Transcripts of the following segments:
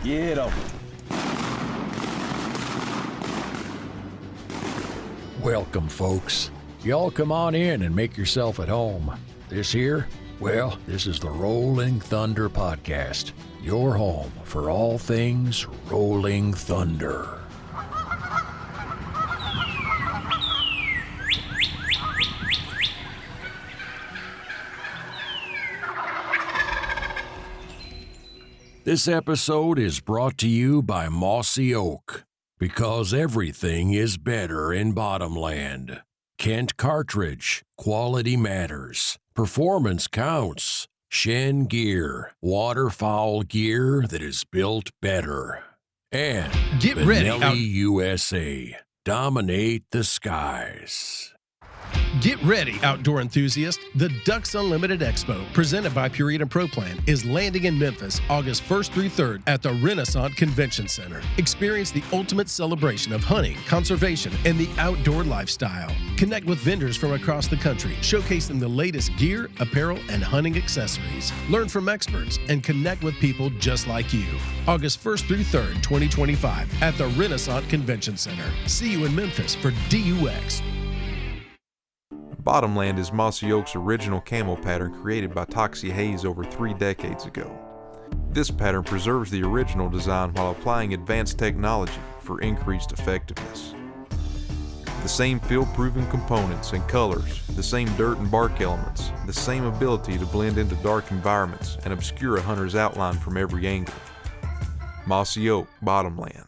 Get 'em. Welcome, folks. Y'all come on in and make yourself at home. This here, well, this is the Rolling Thunder Podcast, your home for all things Rolling Thunder. This episode is brought to you by Mossy Oak, because everything is better in Bottomland. Kent Cartridge, quality matters, performance counts. Shen Gear, waterfowl gear that is built better. And Get ready, Benelli USA, dominate the skies. Get ready, outdoor enthusiast. The Ducks Unlimited Expo, presented by Purina Pro Plan, is landing in Memphis August 1st through 3rd at the Renaissance Convention Center. Experience the ultimate celebration of hunting, conservation, and the outdoor lifestyle. Connect with vendors from across the country, showcasing the latest gear, apparel, and hunting accessories. Learn from experts and connect with people just like you. August 1st through 3rd, 2025 at the Renaissance Convention Center. See you in Memphis for DUX. Bottomland is Mossy Oak's original camo pattern created by Toxie Hayes over 3 decades ago. This pattern preserves the original design while applying advanced technology for increased effectiveness. The same field-proven components and colors, the same dirt and bark elements, the same ability to blend into dark environments and obscure a hunter's outline from every angle. Mossy Oak, Bottomland.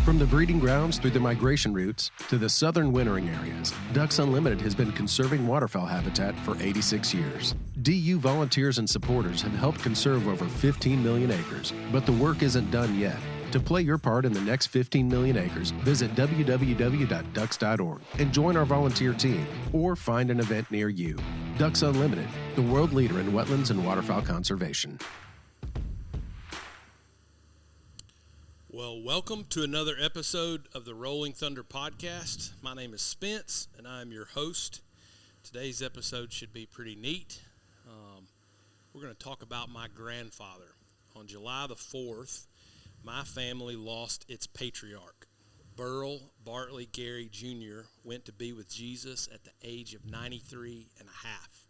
From the breeding grounds through the migration routes to the southern wintering areas, Ducks Unlimited has been conserving waterfowl habitat for 86 years. DU volunteers and supporters have helped conserve over 15 million acres, but the work isn't done yet. To play your part in the next 15 million acres, visit www.ducks.org and join our volunteer team, or find an event near you. Ducks Unlimited, the world leader in wetlands and waterfowl conservation. Well, welcome to another episode of the Rolling Thunder Podcast. My name is Spence, and I am your host. Today's episode should be pretty neat. We're going to talk about my grandfather. On July the 4th, my family lost its patriarch. Berl Bartley Gary Jr. went to be with Jesus at the age of 93 and a half.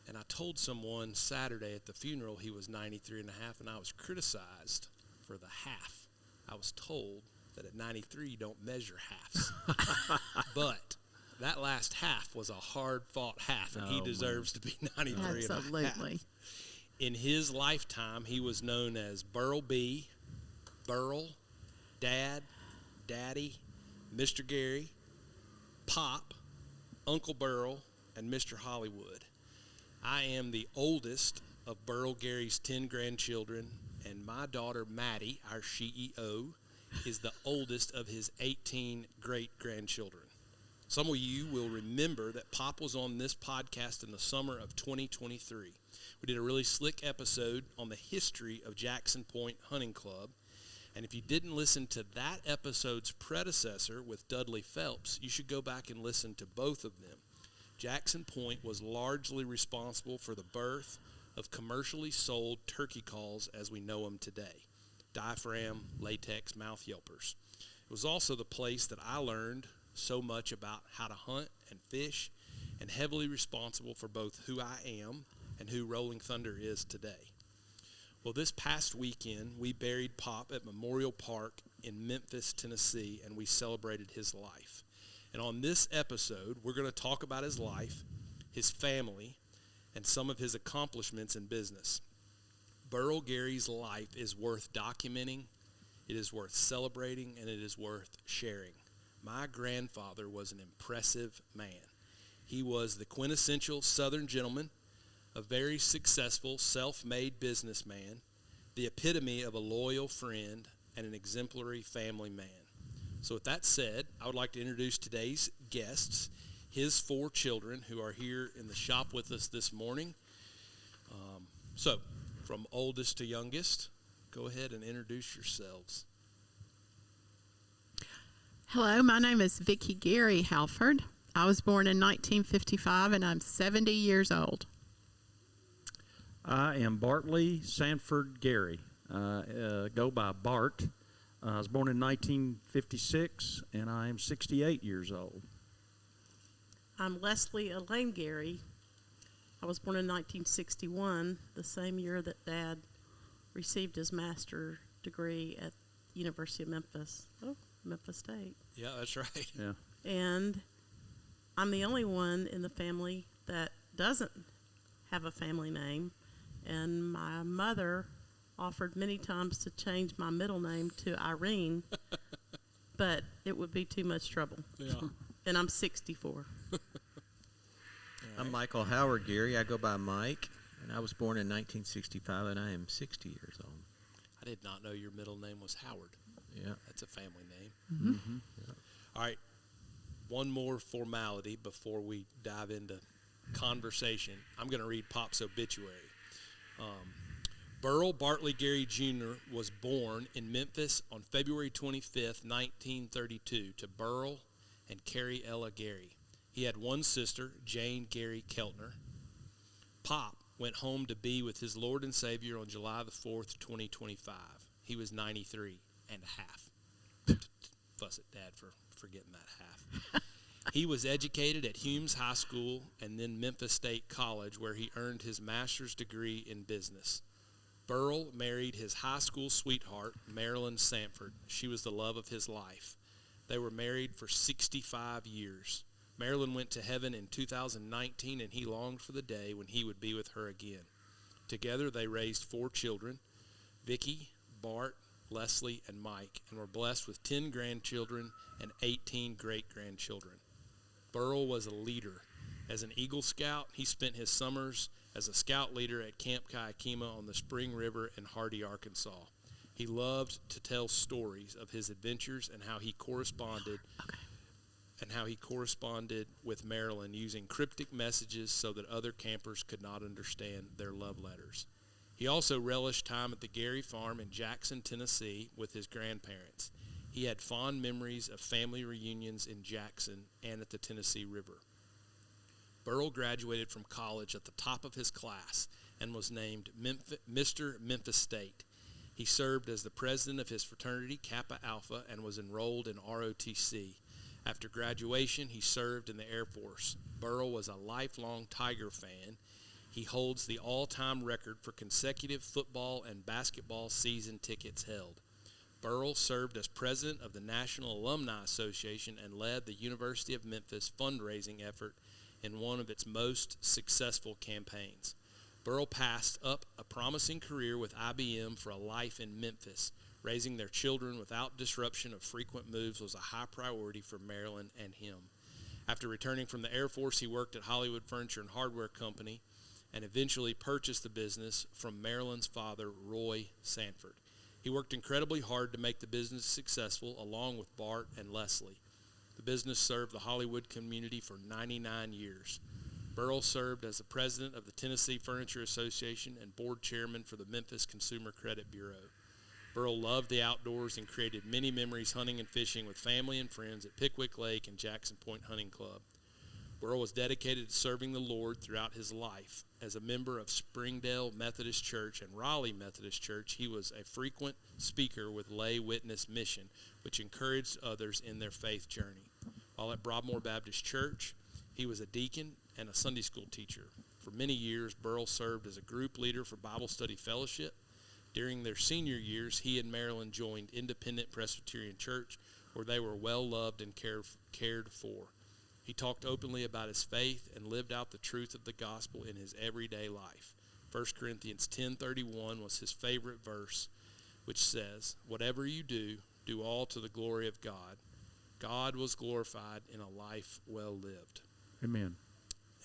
And I told someone Saturday at the funeral he was 93 and a half, and I was criticized for the half. I was told that at 93 you don't measure halves. But that last half was a hard-fought half, and he deserves to be 93 Absolutely. and a half. In his lifetime, he was known as Berl B, Berl, Dad, Daddy, Mr. Gary, Pop, Uncle Berl, and Mr. Hollywood. I am the oldest of Berl Gary's 10 grandchildren, and my daughter, Maddie, our CEO, is the oldest of his 18 great-grandchildren. Some of you will remember that Pop was on this podcast in the summer of 2023. We did a really slick episode on the history of Jackson Point Hunting Club, and if you didn't listen to that episode's predecessor with Dudley Phelps, you should go back and listen to both of them. Jackson Point was largely responsible for the birth of commercially sold turkey calls as we know them today. Diaphragm, latex, mouth yelpers. It was also the place that I learned so much about how to hunt and fish, and heavily responsible for both who I am and who Rolling Thunder is today. Well, this past weekend, we buried Pop at Memorial Park in Memphis, Tennessee, and we celebrated his life. And on this episode, we're going to talk about his life, his family, and some of his accomplishments in business. Berl Gary's life is worth documenting, it is worth celebrating, and it is worth sharing. My grandfather was an impressive man. He was the quintessential Southern gentleman, a very successful, self-made businessman, the epitome of a loyal friend, and an exemplary family man. So with that said, I would like to introduce today's guests, his 4 children who are here in the shop with us this morning. So, from oldest to youngest, go ahead and introduce yourselves. Hello, my name is Vicki Gary Halford. I was born in 1955 and I'm 70 years old. I am Bartley Sanford Gary. Go by Bart. I was born in 1956, and I am 68 years old. I'm Leslie Elaine Gary. I was born in 1961, the same year that Dad received his master's degree at University of Memphis. Oh, Memphis State. Yeah, that's right. Yeah. And I'm the only one in the family that doesn't have a family name. And my mother offered many times to change my middle name to Irene, but it would be too much trouble. Yeah. And I'm 64. I'm Michael Howard Gary. I go by Mike, and I was born in 1965, and I am 60 years old. I did not know your middle name was Howard. Yeah. That's a family name. Mm-hmm. Yeah. All right. One more formality before we dive into conversation. I'm going to read Pop's obituary. Berl Bartley Gary Jr. was born in Memphis on February 25th, 1932, to Berl and Carrie Ella Gary. He had one sister, Jane Gary Keltner. Pop went home to be with his Lord and Savior on July the 4th, 2025. He was 93 and a half. Fuss at Dad for forgetting that half. He was educated at Humes High School and then Memphis State College, where he earned his master's degree in business. Berl married his high school sweetheart, Marilyn Sanford. She was the love of his life. They were married for 65 years. Marilyn went to heaven in 2019, and he longed for the day when he would be with her again. Together, they raised 4 children, Vicky, Bart, Leslie, and Mike, and were blessed with 10 grandchildren and 18 great-grandchildren. Berl was a leader. As an Eagle Scout, he spent his summers as a scout leader at Camp Kayakima on the Spring River in Hardy, Arkansas. He loved to tell stories of his adventures and how he corresponded with Marilyn using cryptic messages so that other campers could not understand their love letters. He also relished time at the Gary farm in Jackson, Tennessee with his grandparents. He had fond memories of family reunions in Jackson and at the Tennessee River. Berl graduated from college at the top of his class and was named Mr. Memphis State. He served as the president of his fraternity, Kappa Alpha, and was enrolled in ROTC. After graduation, he served in the Air Force. Berl was a lifelong Tiger fan. He holds the all-time record for consecutive football and basketball season tickets held. Berl served as president of the National Alumni Association and led the University of Memphis fundraising effort in one of its most successful campaigns. Berl passed up a promising career with IBM for a life in Memphis. Raising their children without disruption of frequent moves was a high priority for Marilyn and him. After returning from the Air Force, he worked at Hollywood Furniture and Hardware Company and eventually purchased the business from Marilyn's father, Roy Sanford. He worked incredibly hard to make the business successful, along with Bart and Leslie. The business served the Hollywood community for 99 years. Berl served as the president of the Tennessee Furniture Association and board chairman for the Memphis Consumer Credit Bureau. Berl loved the outdoors and created many memories hunting and fishing with family and friends at Pickwick Lake and Jackson Point Hunting Club. Berl was dedicated to serving the Lord throughout his life. As a member of Springdale Methodist Church and Raleigh Methodist Church, he was a frequent speaker with Lay Witness Mission, which encouraged others in their faith journey. While at Broadmoor Baptist Church, he was a deacon and a Sunday school teacher. For many years, Berl served as a group leader for Bible Study Fellowship. During their senior years, he and Marilyn joined Independent Presbyterian Church, where they were well loved and cared for. He talked openly about his faith and lived out the truth of the gospel in his everyday life. 1 Corinthians 10:31 was his favorite verse, which says, "Whatever you do, do all to the glory of God. God was glorified in a life well lived." Amen.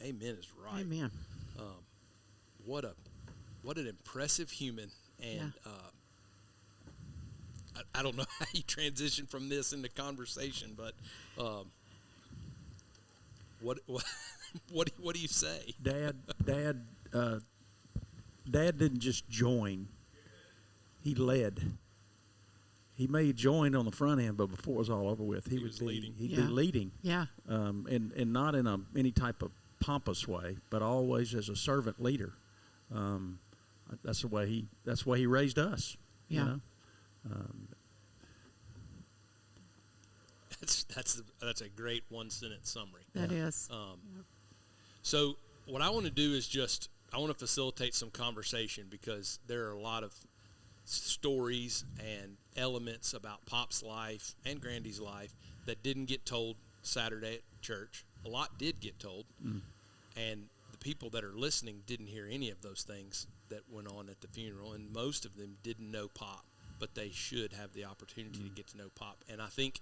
Amen is right. Amen. What an impressive human. And I don't know how you transition from this into conversation, but what do you say? Dad didn't just join. He led. He may join on the front end, but before it was all over with, he was leading. He'd be leading. Yeah. And not in any type of pompous way, but always as a servant leader. that's the way he raised us. Yeah. You know? That's a great one-sentence summary. That is. So what I want to do is I want to facilitate some conversation, because there are a lot of stories and elements about Pop's life and Grandy's life that didn't get told Saturday at church. A lot did get told, and the people that are listening didn't hear any of those things that went on at the funeral, and most of them didn't know Pop, but they should have the opportunity to get to know Pop. And I think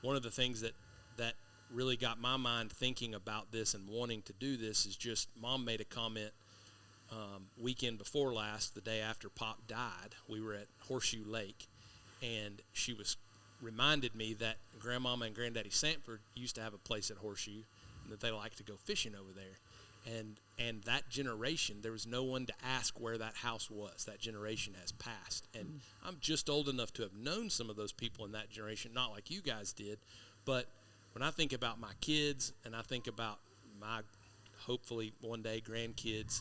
one of the things that really got my mind thinking about this and wanting to do this is just Mom made a comment weekend before last, the day after Pop died. We were at Horseshoe Lake, and she reminded me that Grandmama and Granddaddy Sanford used to have a place at Horseshoe, and that they liked to go fishing over there. And that generation, there was no one to ask where that house was. That generation has passed. And I'm just old enough to have known some of those people in that generation, not like you guys did. But when I think about my kids, and I think about my, hopefully one day, grandkids,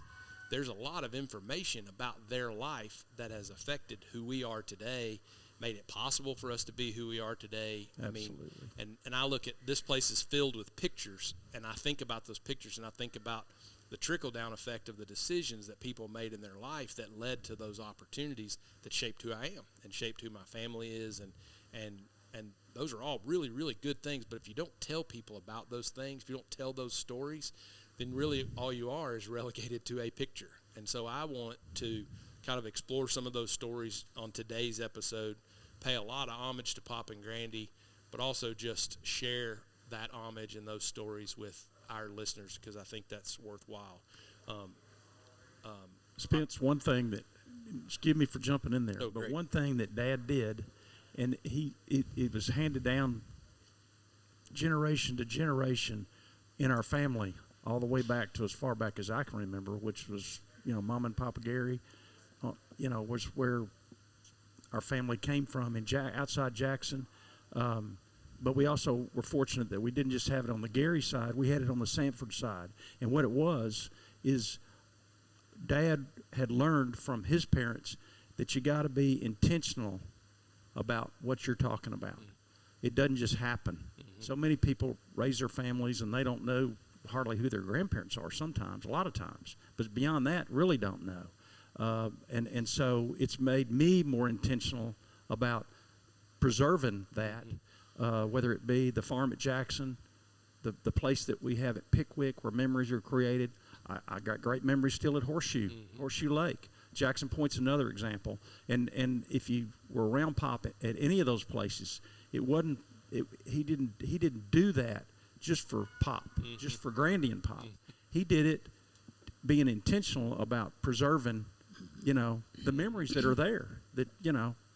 there's a lot of information about their life that has affected who we are today, made it possible for us to be who we are today. Absolutely. I mean, and I look at, this place is filled with pictures, and I think about those pictures, and I think about the trickle-down effect of the decisions that people made in their life that led to those opportunities that shaped who I am and shaped who my family is, and those are all really, really good things. But if you don't tell people about those things, if you don't tell those stories, then really all you are is relegated to a picture. And so I want to kind of explore some of those stories on today's episode, pay a lot of homage to Pop and Grandy, but also just share that homage and those stories with our listeners, because I think that's worthwhile. Spence, one thing that, excuse me for jumping in there, Oh, but great. one thing that Dad did, and it was handed down generation to generation in our family, all the way back to as far back as I can remember, which was, Mom and Papa Gary, was where our family came from outside Jackson. But we also were fortunate that we didn't just have it on the Gary side, we had it on the Sanford side. And what it was is Dad had learned from his parents that you got to be intentional about what you're talking about. It doesn't just happen. So many people raise their families and they don't know hardly who their grandparents are sometimes, a lot of times. But beyond that, really don't know. And so it's made me more intentional about preserving that, whether it be the farm at Jackson, the place that we have at Pickwick where memories are created. I got great memories still at Horseshoe Lake. Jackson Point's another example. And if you were around Pop at any of those places, he didn't do that just for Pop, just for Grandy and Pop. He did it being intentional about preserving, the memories that are there. That,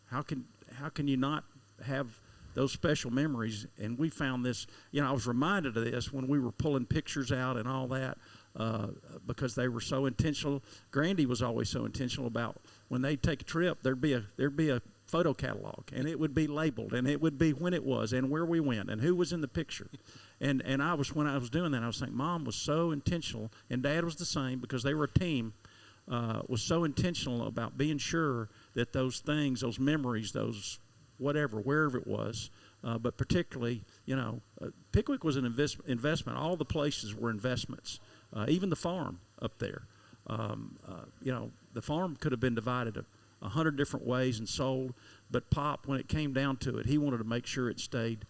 how can you not have those special memories? And we found this, I was reminded of this when we were pulling pictures out and all that, because they were so intentional. Grandy was always so intentional about when they take a trip, there'd be a photo catalog, and it would be labeled, and it would be when it was and where we went and who was in the picture. And when I was doing that, I was thinking Mom was so intentional, and Dad was the same, because they were a team, was so intentional about being sure that those things, those memories, those whatever, wherever it was, but particularly, Pickwick was an investment. All the places were investments, even the farm up there. The farm could have been divided 100 different ways and sold, but Pop, when it came down to it, he wanted to make sure it stayed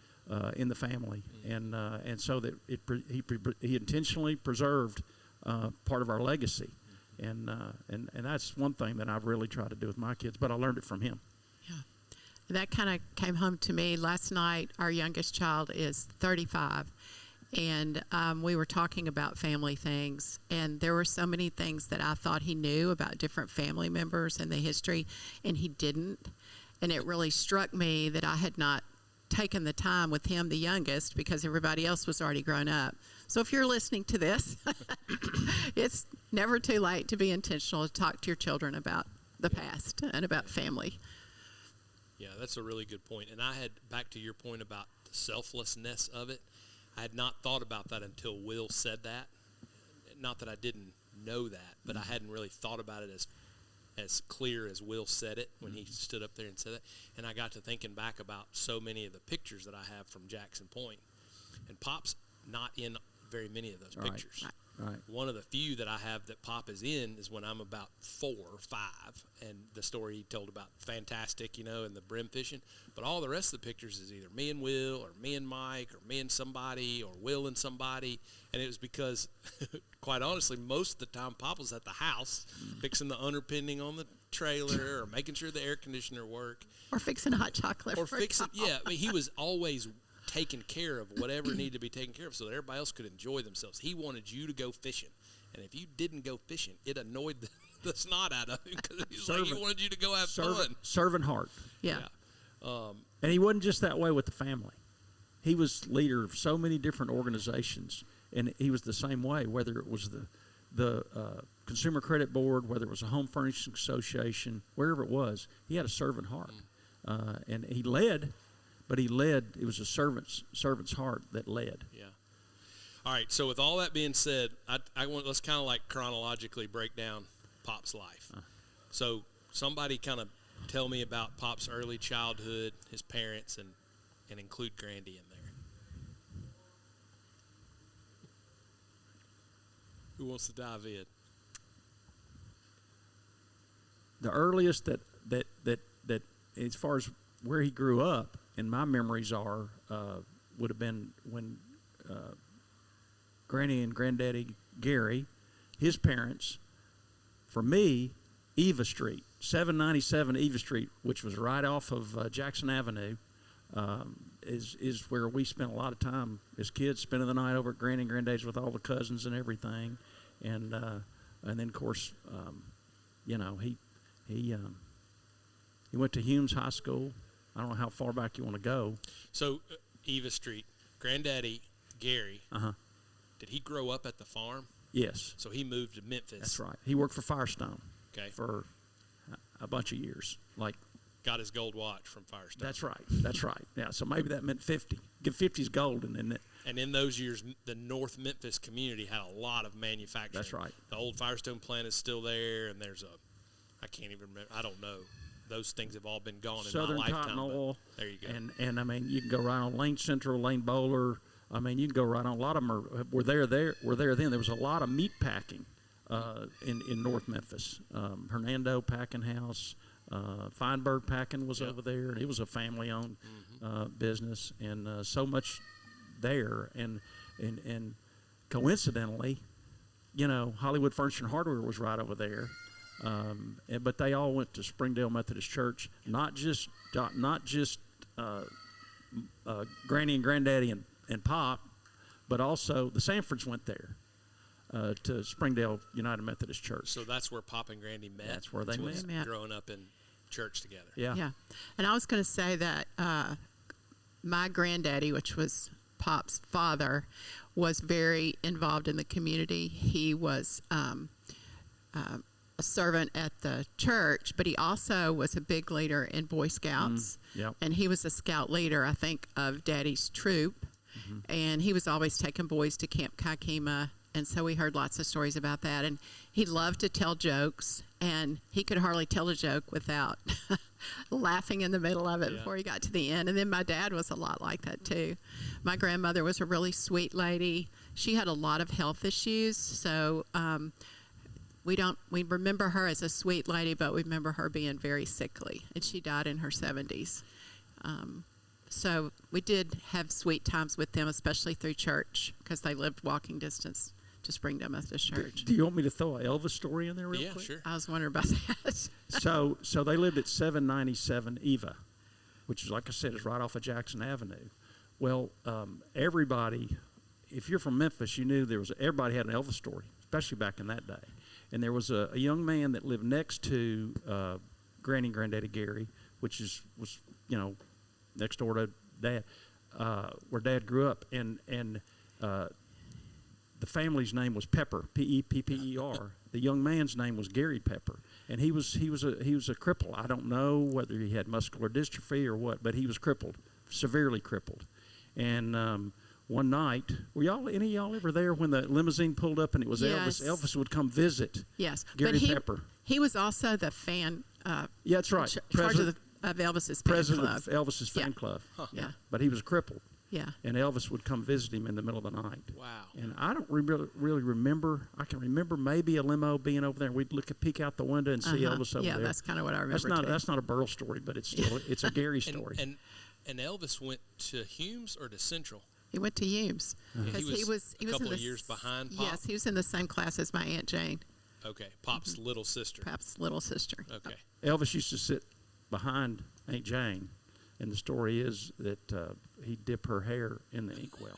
in the family, and so that he intentionally preserved part of our legacy, and that's one thing that I've really tried to do with my kids, but I learned it from him. Yeah. That kind of came home to me last night. Our youngest child is 35, and we were talking about family things, and there were so many things that I thought he knew about different family members and the history, and he didn't. And it really struck me that I had not taken the time with him, the youngest, because everybody else was already grown up. So if you're listening to this, it's never too late to be intentional to talk to your children about the past and about family. Yeah, that's a really good point. And I had, back to your point about the selflessness of it, I had not thought about that until Will said that. Not that I didn't know that, but I hadn't really thought about it as clear as Will said it when he stood up there and said that. And I got to thinking back about so many of the pictures that I have from Jackson Point. And Pop's not in very many of those pictures. Right. One of the few that I have that Pop is in is when I'm about 4 or 5, and the story he told about Fantastic, and the brim fishing. But all the rest of the pictures is either me and Will, or me and Mike, or me and somebody, or Will and somebody. And it was because, quite honestly, most of the time Pop was at the house fixing the underpinning on the trailer, or making sure the air conditioner worked, Or fixing hot chocolate. or for fixing. y'all. Yeah, I mean, he was always taking care of whatever needed to be taken care of so that everybody else could enjoy themselves. He wanted you to go fishing, and if you didn't go fishing, it annoyed the snot out of him, because he was like, he wanted you to go have fun. Servant heart. Yeah. And he wasn't just that way with the family. He was leader of so many different organizations, and he was the same way, whether it was the Consumer Credit Board, whether it was a Home Furnishing Association, wherever it was, he had a servant heart. And he led, but it was a servant's heart that led. Yeah. All right, so with all that being said, let's kind of like chronologically break down Pop's life. So somebody kind of tell me about Pop's early childhood, his parents, and include Grandy in there. Who wants to dive in? The earliest that as far as where he grew up, and my memories are, would have been when Granny and Granddaddy Gary, his parents, for me, Eva Street, 797 Eva Street, which was right off of Jackson Avenue, is where we spent a lot of time as kids, spending the night over at Granny and Granddaddy's with all the cousins and everything, and then of course, he went to Humes High School. I don't know how far back you want to go. So Eva Street, Granddaddy Gary. Did he grow up at the farm? Yes. So he moved to Memphis. That's right. He worked for Firestone. Okay. For a bunch of years. Got his gold watch from Firestone. That's right. Yeah, so maybe that meant 50. Give 50's golden, isn't it? And in those years, the North Memphis community had a lot of manufacturing. That's right. The old Firestone plant is still there, and there's I can't even remember, I don't know. Those things have all been gone Southern in my lifetime. Cotton Oil. There you go. And I mean, you can go right on Lane Central, Lane Bowler. I mean, you can go right on. A lot of them were there then. There was a lot of meat packing in North Memphis. Hernando Packing House, Feinberg Packing was over there, and it was a family-owned business, and so much there. And coincidentally, Hollywood Furniture and Hardware was right over there. But they all went to Springdale Methodist Church, not just Granny and Granddaddy and Pop, but also the Sanfords went there to Springdale United Methodist Church. So that's where Pop and Grandy met. That's where they met. Growing up in church together. Yeah. And I was going to say that my granddaddy, which was Pop's father, was very involved in the community. He was a servant at the church, but he also was a big leader in Boy Scouts. Yep. And he was a scout leader, I think, of Daddy's troop. And he was always taking boys to Camp Kaikima. And so we heard lots of stories about that. And he loved to tell jokes, and he could hardly tell a joke without laughing in the middle of it before he got to the end. And then my dad was a lot like that too. My grandmother was a really sweet lady. She had a lot of health issues, so we remember her as a sweet lady, but we remember her being very sickly, and she died in her 70s. So we did have sweet times with them, especially through church, because they lived walking distance to Springdale Methodist Church. Do you want me to throw an Elvis story in there real quick? Yeah, sure. I was wondering about that. So they lived at 797 Eva, which is, like I said, is right off of Jackson Avenue. Well, everybody, if you're from Memphis, you knew everybody had an Elvis story, especially back in that day. And there was a young man that lived next to Granny and Granddaddy Gary, which was next door to Dad, where Dad grew up, and the family's name was Pepper, Pepper. The young man's name was Gary Pepper, and he was a cripple. I don't know whether he had muscular dystrophy or what, but he was crippled, severely crippled. And one night, were any of y'all ever there when the limousine pulled up and it was Yes. Elvis? Elvis would come visit. Yes, Gary but Pepper. he was also the fan. Yeah, that's right. Charge of Elvis's fan President club. of Elvis's fan Yeah. club. Yeah, But he was crippled, yeah. and Elvis would come visit him in the middle of the night. Wow. And I don't really remember. I can remember maybe a limo being over there, and we'd peek out the window and see Elvis over Yeah, there. that's kind of what I remember. That's not a Berl story, but it's still it's a Gary story. And Elvis went to Humes or to Central? He went to Humes because He was a couple in of the years behind Pop? Yes, he was in the same class as my Aunt Jane, Okay, Pop's little sister. Pop's little sister. Okay. Elvis used to sit behind Aunt Jane, and the story is that he'd dip her hair in the inkwell.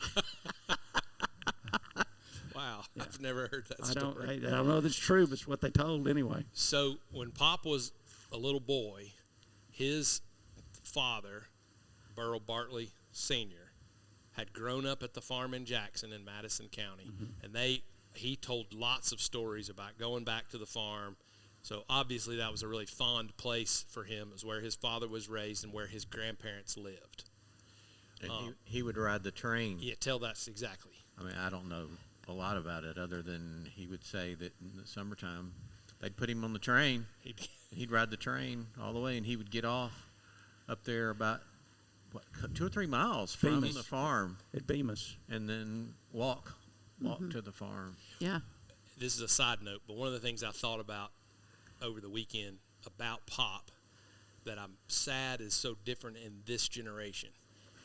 Wow, I've never heard that I story. don't know if it's true, but it's what they told anyway. So when Pop was a little boy, his father, Berl Bartley Sr., had grown up at the farm in Jackson in Madison County, and he told lots of stories about going back to the farm. So obviously that was a really fond place for him. It was where his father was raised and where his grandparents lived. And he would ride the train. Yeah, tell that's exactly. I mean, I don't know a lot about it other than he would say that in the summertime they'd put him on the train. He'd ride the train all the way, and he would get off up there about 2 or 3 miles from Bemis. the farm At Bemis. and then walk to the farm. Yeah, This is a side note, but one of the things I thought about over the weekend about Pop that I'm sad is so different in this generation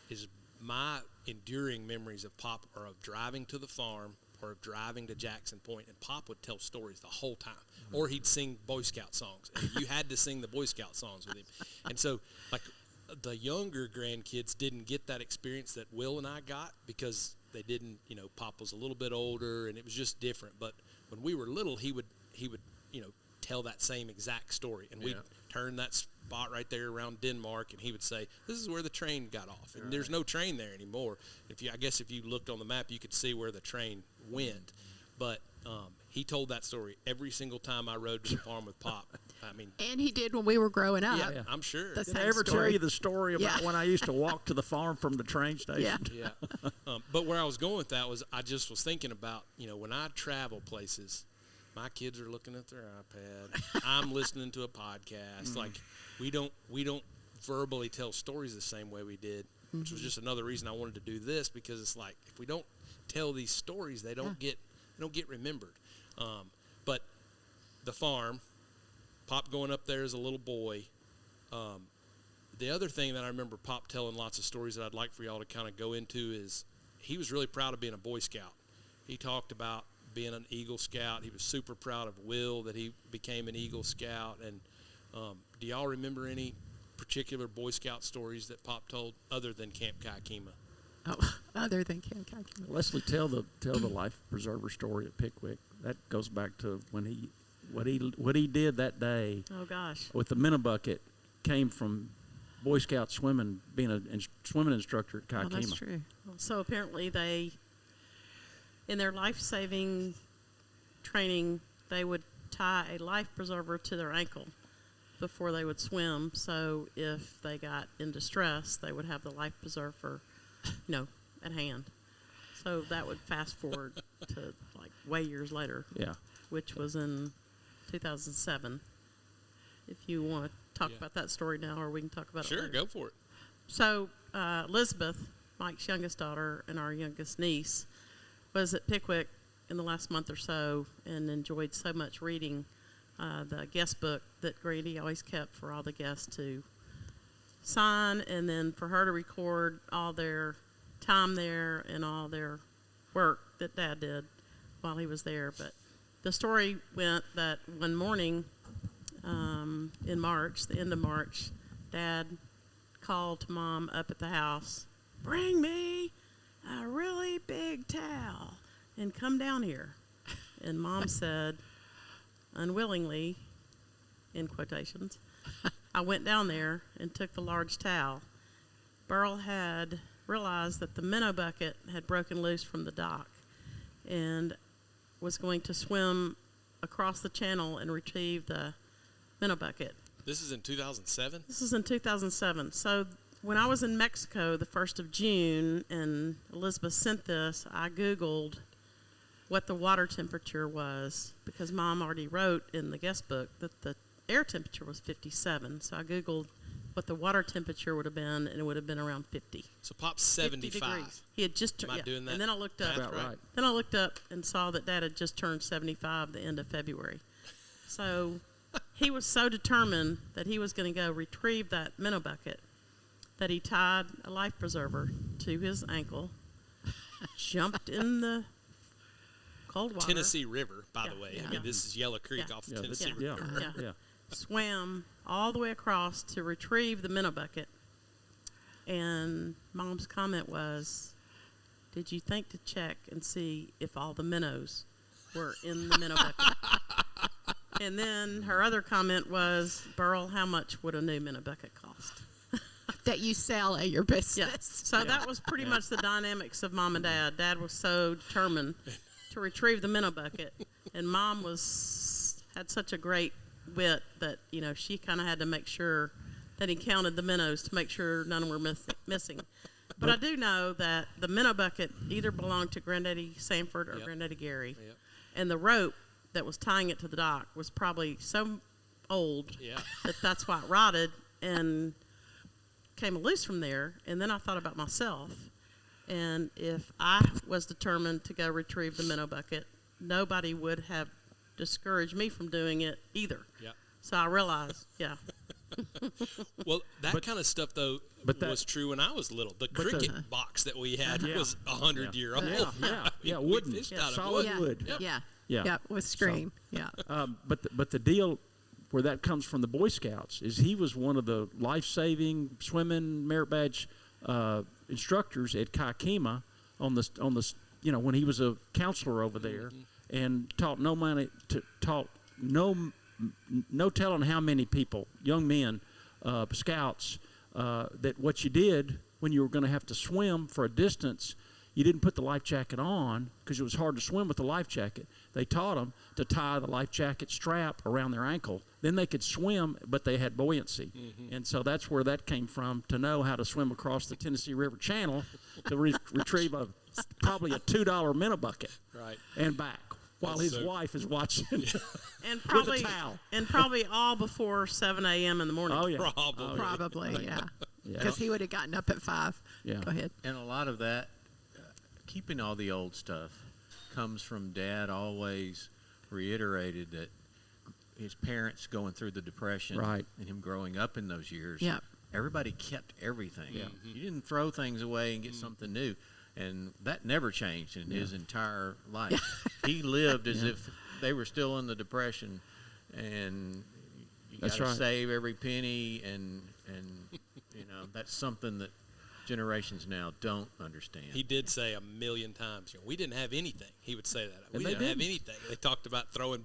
is my enduring memories of Pop are of driving to the farm or of driving to Jackson Point, and Pop would tell stories the whole time. Or he'd sing Boy Scout songs, and you had to sing the Boy Scout songs with him. And so, like, the younger grandkids didn't get that experience that Will and I got because they didn't, Pop was a little bit older, and it was just different. But when we were little, he would tell that same exact story, and we'd turn that spot right there around Denmark, and he would say, "This is where the train got off," and there's no train there anymore. I guess if you looked on the map, you could see where the train went, but he told that story every single time I rode to the farm with Pop. I mean, and he did when we were growing up. yeah, I'm sure. The Did I same ever story. tell you the story about Yeah. when I used to walk to the farm from the train station? Yeah. Yeah. But where I was going with that was I just was thinking about, when I travel places, my kids are looking at their iPad. I'm listening to a podcast. Like we don't verbally tell stories the same way we did, which was just another reason I wanted to do this, because it's like if we don't tell these stories, they don't get remembered. But the farm, Pop going up there as a little boy. The other thing that I remember Pop telling lots of stories that I'd like for y'all to kind of go into is he was really proud of being a Boy Scout. He talked about being an Eagle Scout. He was super proud of Will that he became an Eagle Scout. And do y'all remember any particular Boy Scout stories that Pop told other than Camp Kaikima? Oh, other than Camp Kaikima. Leslie, tell the life preserver story at Pickwick. That goes back to when what he did that day. Oh gosh. With the Minnebucket came from Boy Scout swimming, being a swimming instructor at Kaikima. Oh, that's true. So apparently they, in their life-saving training, they would tie a life preserver to their ankle before they would swim. So if they got in distress, they would have the life preserver, at hand. So that would fast forward to like way years later. Yeah. Which was in 2007. If you want to talk about that story now, or we can talk about it Sure, later. go for it. So Elizabeth, Mike's youngest daughter and our youngest niece, was at Pickwick in the last month or so and enjoyed so much reading the guest book that Grady always kept for all the guests to sign, and then for her to record all their time there and all their work that Dad did while he was there. But the story went that one morning in March, the end of March, Dad called to Mom up at the house, "Bring me a really big towel and come down here." And Mom said, unwillingly, in quotations, I went down there and took the large towel. Berl had realized that the minnow bucket had broken loose from the dock and was going to swim across the channel and retrieve the minnow bucket. This is in 2007? This is in 2007. So when I was in Mexico the 1st of June and Elizabeth sent this, I Googled what the water temperature was because Mom already wrote in the guest book that the air temperature was 57. So I Googled what the water temperature would have been, and it would have been around 50. So Pop's 50 75. degrees. He had just Am I doing that? And then I looked up. math right? Then I looked up and saw that Dad had just turned 75 the end of February. So he was so determined that he was going to go retrieve that minnow bucket that he tied a life preserver to his ankle, jumped in the cold water. Tennessee River, by the Yeah, way. yeah. I mean, this is Yellow Creek off the Tennessee River. Yeah. Swam all the way across to retrieve the minnow bucket. And Mom's comment was, "Did you think to check and see if all the minnows were in the minnow bucket?" And then her other comment was, "Berl, how much would a new minnow bucket cost?" That you sell at your business. Yeah. So that was pretty much the dynamics of Mom and Dad. Dad was so determined to retrieve the minnow bucket, and Mom had such a great wit that she kind of had to make sure that he counted the minnows to make sure none were missing. But I do know that the minnow bucket either belonged to Granddaddy Sanford or Granddaddy Gary, and the rope that was tying it to the dock was probably so old that that's why it rotted and came loose from there. And then I thought about myself, and if I was determined to go retrieve the minnow bucket, nobody would have discouraged me from doing it either. Yeah. So I realized, Well, that kind of stuff, though, was true when I was little. The cricket box that we had was 100-year-old. Wooden, fished out of solid wood. Yeah, with screen. But the deal where that comes from the Boy Scouts is he was one of the life-saving swimming merit badge instructors at Kaikima on the when he was a counselor over there, and taught no telling how many people, young men, scouts, that what you did when you were going to have to swim for a distance, you didn't put the life jacket on because it was hard to swim with the life jacket. They taught them to tie the life jacket strap around their ankle. Then they could swim, but they had buoyancy. And so that's where that came from, to know how to swim across the Tennessee River Channel to retrieve probably a $2 minnow bucket and back. While his wife is watching and probably, with a towel. And probably all before 7 a.m. in the morning. Oh, yeah. Probably, yeah. Because he would have gotten up at 5. Yeah. Go ahead. And a lot of that, keeping all the old stuff, comes from Dad always reiterated that his parents going through the Depression and him growing up in those years, everybody kept everything. You didn't throw things away and get something new. And that never changed in his entire life. He lived as if they were still in the Depression, and you got to save every penny, and that's something that generations now don't understand. He did say a million times, we didn't have anything. He would say that. We didn't have anything. They talked about throwing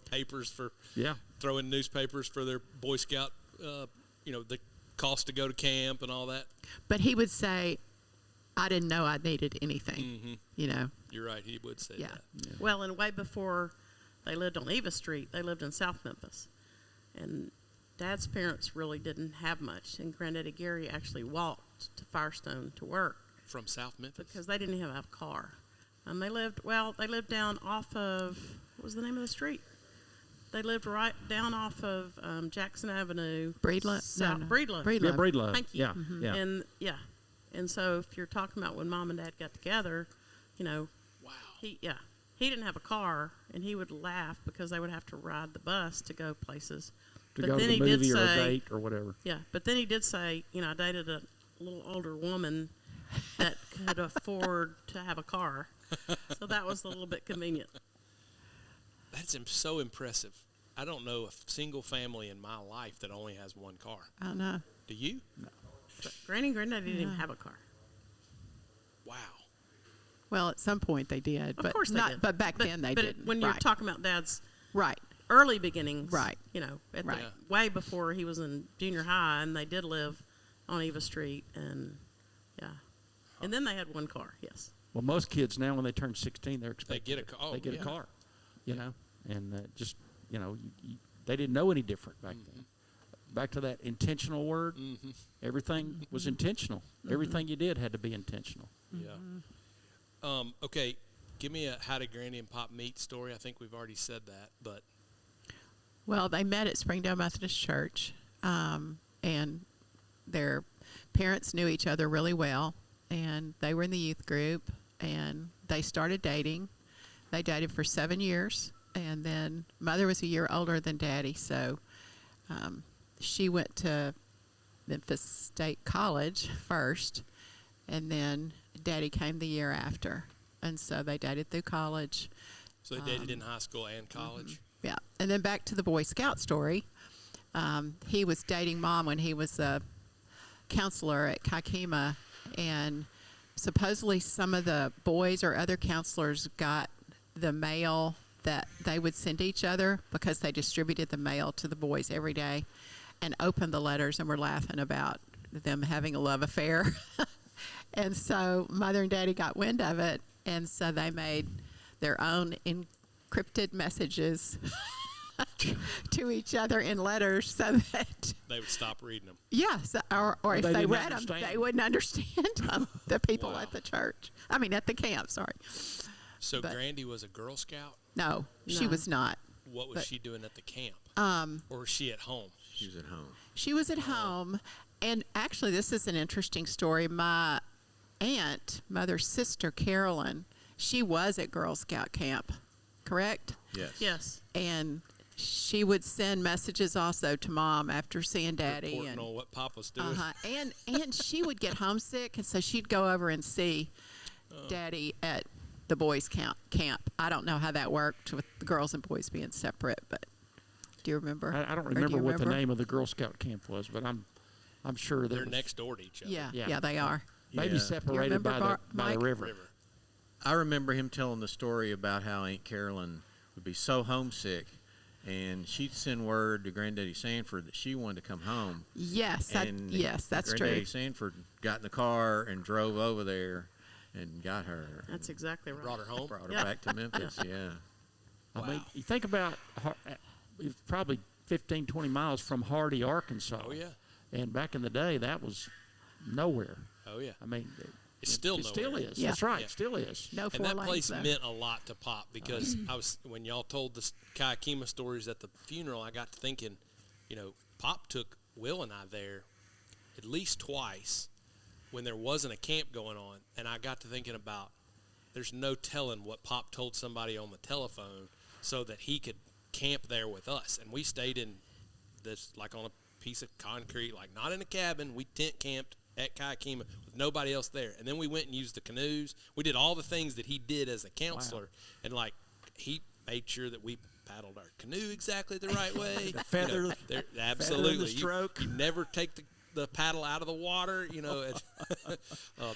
newspapers for their Boy Scout, the cost to go to camp and all that. But he would say, I didn't know I needed anything, You're right. He would say that. Yeah. Well, and way before they lived on Eva Street, they lived in South Memphis. And Dad's parents really didn't have much. And Granddaddy Gary actually walked to Firestone to work. From South Memphis? Because they didn't have a car. And they lived down off of, what was the name of the street? They lived right down off of Jackson Avenue. Breedlove? No. Breedlove. Yeah, Breedlove. Thank you. Yeah. And, And so if you're talking about when Mom and Dad got together, he didn't have a car, and he would laugh because they would have to ride the bus to go places. To go to the movie or a date or whatever. Yeah, but then he did say, I dated a little older woman that could afford to have a car. So that was a little bit convenient. That's so impressive. I don't know a single family in my life that only has one car. I know. Do you? No. Granny and Granddaddy didn't even have a car. Wow. Well, at some point they did. Of course they did. But back then they didn't. When you're talking about Dad's right. early beginnings, right. Way before he was in junior high, and they did live on Eva Street, and and then they had one car, yes. Well, most kids now, when they turn 16, they're expected they get a car. They get a car, and they didn't know any different back then. back to that intentional word. Mm-hmm. Everything was intentional. Everything you did had to be intentional. Yeah. Okay, give me a how did Grandy and Pop meet story. I think we've already said that, but Well, they met at Springdale Methodist Church, and their parents knew each other really well, and they were in the youth group, and they started dating. They dated for 7 years, and then Mother was a year older than Daddy, so she went to Memphis State College first, and then Daddy came the year after, and so they dated through college. so they dated in high school and college. Yeah, and then back to the Boy Scout story. He was dating Mom when he was a counselor at Kaikima, and supposedly some of the boys or other counselors got the mail that they would send each other because they distributed the mail to the boys every day and opened the letters and were laughing about them having a love affair. And so Mother and Daddy got wind of it, and so they made their own encrypted messages to each other in letters so that They would stop reading them. yes, or if they they didn't read them, understand. they wouldn't understand them. The people Wow. at the church. I mean, at the camp. Sorry. So But- Grandy was a Girl Scout. No, she No. was not. What was But- she doing at the camp? Or was she at home? She was at home. She was at home, and actually, this is an interesting story. My aunt, Mother's sister, Carolyn, she was at Girl Scout camp, correct? Yes. Yes. And she would send messages also to Mom after seeing Daddy. Reporting And on what Pop was doing. uh-huh. And she would get homesick, and so she'd go over and see Daddy at the boys' camp. I don't know how that worked with the girls and boys being separate, but do you remember? I don't Or do remember you what the name of the Girl Scout camp was, but I'm sure that They're was next door to each other. Yeah, Yeah. yeah, they are. maybe Yeah. separated remember by Bar- the Mike? river. River. I remember him telling the story about how Aunt Carolyn would be so homesick, and she'd send word to Granddaddy Sanford that she wanted to come home. Yes, And that's Granddaddy true. Sanford got in the car and drove over there and got her. That's exactly right. Brought her home. Brought her Yeah. back to Memphis, yeah. I mean, Wow. you think about it's probably 15, 20 miles from Hardy, Arkansas. Oh yeah. And back in the day, that was nowhere. Oh yeah. I mean, It's still it still nowhere. is. Yeah. That's right. Yeah. It still is. No And four that lanes. place though. meant a lot to Pop because I was when y'all told the Kaikima stories at the funeral, I got to thinking, Pop took Will and I there at least twice when there wasn't a camp going on, and I got to thinking about there's no telling what Pop told somebody on the telephone so that he could camp there with us, and we stayed in this like on a piece of concrete, like not in a cabin. We tent camped at Kaikima with nobody else there, and then we went and used the canoes. We did all the things that he did as a counselor, and like he made sure that we paddled our canoe exactly the right way. Feather, Absolutely. stroke. You never take the paddle out of the water.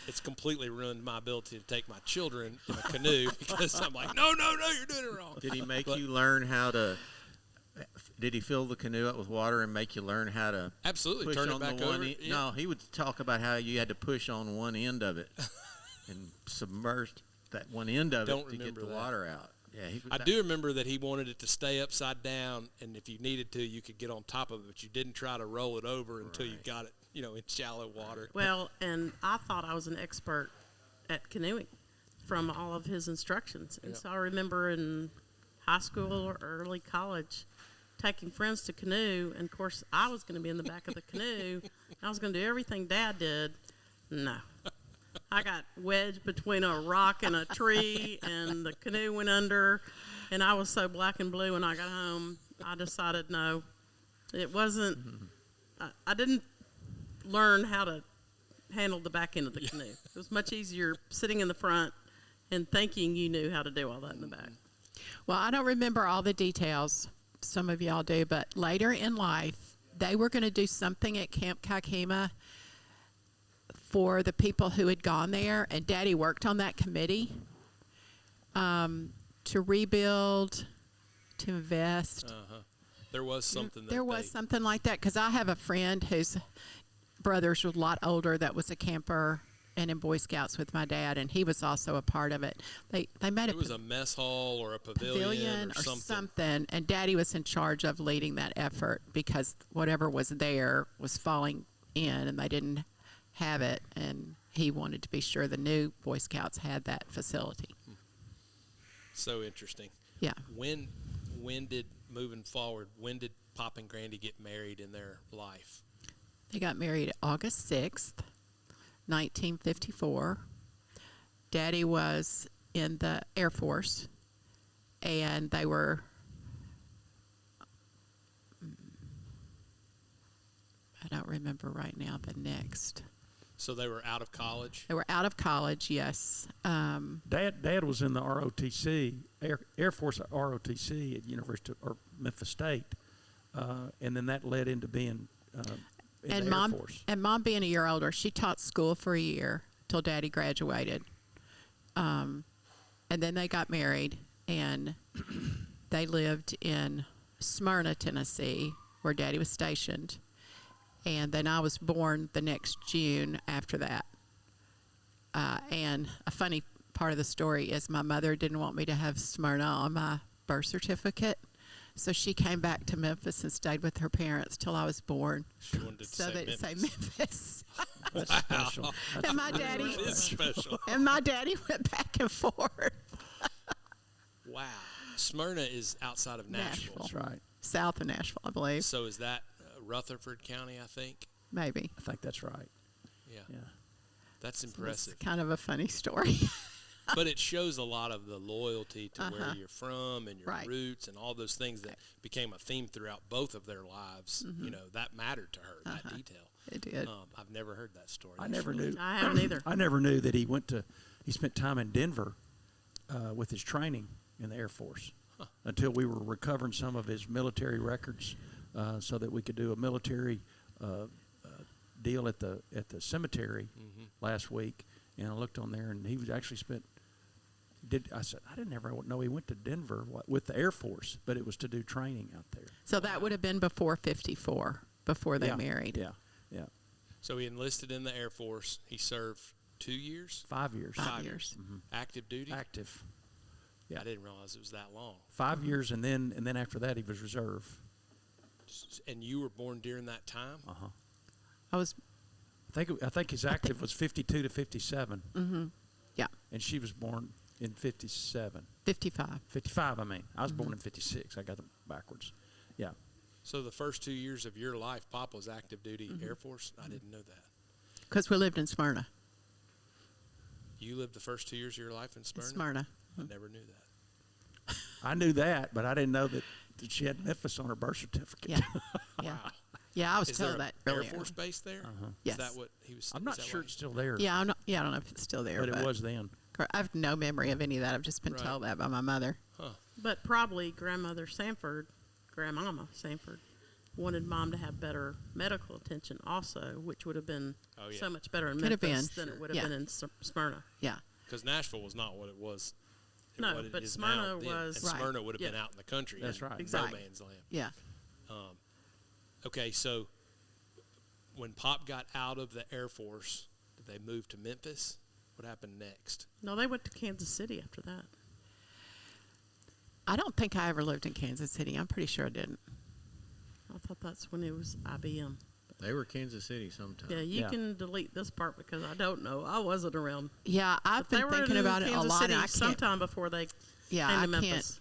It's completely ruined my ability to take my children in a canoe because I'm like, no, you're doing it wrong. Did he make But- you learn how to? Did he fill the canoe up with water and make you learn how to Absolutely. push Turn on it back the one over. end? Yeah. No, he would talk about how you had to push on one end of it and submerge that one end of Don't it to get remember the that. water out. Yeah, he was I do remember that he wanted it to stay upside down, and if you needed to, you could get on top of it, but you didn't try to roll it over until you got it, in shallow water. Well, and I thought I was an expert at canoeing from all of his instructions. And Yeah. so I remember in high school or early college taking friends to canoe. And, of course, I was going to be in the back of the canoe. I was going to do everything Dad did. No. I got wedged between a rock and a tree, and the canoe went under. And I was so black and blue when I got home, I decided no. It wasn't, I didn't learn how to handle the back end of the canoe. It was much easier sitting in the front and thinking you knew how to do all that in the back. Well, I don't remember all the details. Some of y'all do, but later in life, they were going to do something at Camp Kaikima for the people who had gone there, and Daddy worked on that committee to rebuild, to invest. There was something that There was something like that, because I have a friend whose brothers were a lot older that was a camper, and in Boy Scouts with my dad, and he was also a part of it. They made It was a mess hall or a pavilion or something. and Daddy was in charge of leading that effort because whatever was there was falling in, and they didn't have it, and he wanted to be sure the new Boy Scouts had that facility. So interesting. Yeah. When did Pop and Grandy get married in their life? They got married August 6th, 1954. Daddy was in the Air Force, and they were, I don't remember right now the next. So they were out of college? They were out of college, yes. Dad was in the ROTC, Air Force ROTC at University or Memphis State, and then that led into being in the Air Force. And Mom, being a year older, she taught school for a year till Daddy graduated. And then they got married, and they lived in Smyrna, Tennessee, where Daddy was stationed. And then I was born the next June after that. And a funny part of the story is my mother didn't want me to have Smyrna on my birth certificate. So she came back to Memphis and stayed with her parents till I was born. She wanted to so say that it say Memphis. That's special. And my daddy It is special. and my daddy went back and forth. Wow. Smyrna is outside of Nashville. That's right. South of Nashville, I believe. So is that Rutherford County, I think? Maybe. I think that's right. Yeah. Yeah. That's It's impressive. kind of a funny story. But it shows a lot of the loyalty to where you're from and your Right. roots and all those things that became a theme throughout both of their lives. You know, that mattered to her, that detail. It did. I've never heard that story. I That's never really- knew. I haven't either. I never knew that he spent time in Denver with his training in the Air Force until we were recovering some of his military records so that we could do a military deal at the cemetery last week. And I looked on there, and he was actually I said, I didn't ever know he went to Denver with the Air Force, but it was to do training out there. So that would have been before 54, before they married. Yeah, yeah. So he enlisted in the Air Force. He served 2 years? 5 years. 5 years. Active duty? Active. Yeah. I didn't realize it was that long. 5 years, and then after that he was reserve. And you were born during that time? I was, I think his active was 52 to 57. yeah, And she was born in 57. 55. 55, I mean. I was born in 56. I got them backwards. Yeah. So the first 2 years of your life, Pop was active duty Air Force? I didn't know that. Because we lived in Smyrna. You lived the first 2 years of your life in Smyrna? Smyrna. I never knew that. I knew that, but I didn't know that she had Memphis on her birth certificate. Yeah. Yeah. Yeah, I was Is there told an that Air earlier. Force base there? Yes. Is that what he was? I'm is not that sure why- it's still there. Yeah, I don't know if it's still there. But it was then. I have no memory of any of that. I've just been Right. told that by my mother. But probably Grandmother Sanford, Grandmama Sanford, wanted Mom to have better medical attention also, which would have been Oh, yeah. so much better in Could have Memphis been. than it would have Yeah. been in Smyrna. Yeah. Because Nashville was not what it was. No, what it but is Smyrna now then. was- And Right. Smyrna would have been Yeah. out in the country. That's in right. Exactly. No man's land. Yeah. Okay, so when Pop got out of the Air Force, did they move to Memphis? What happened next? No, they went to Kansas City after that. I don't think I ever lived in Kansas City. I'm pretty sure I didn't. I thought that's when it was IBM. They were Kansas City sometime. Yeah, you Yeah. can delete this part because I don't know. I wasn't around. Yeah, I've But they been were thinking in about it a Kansas lot. City And I can't. sometime before they Yeah, came I to can't. Memphis.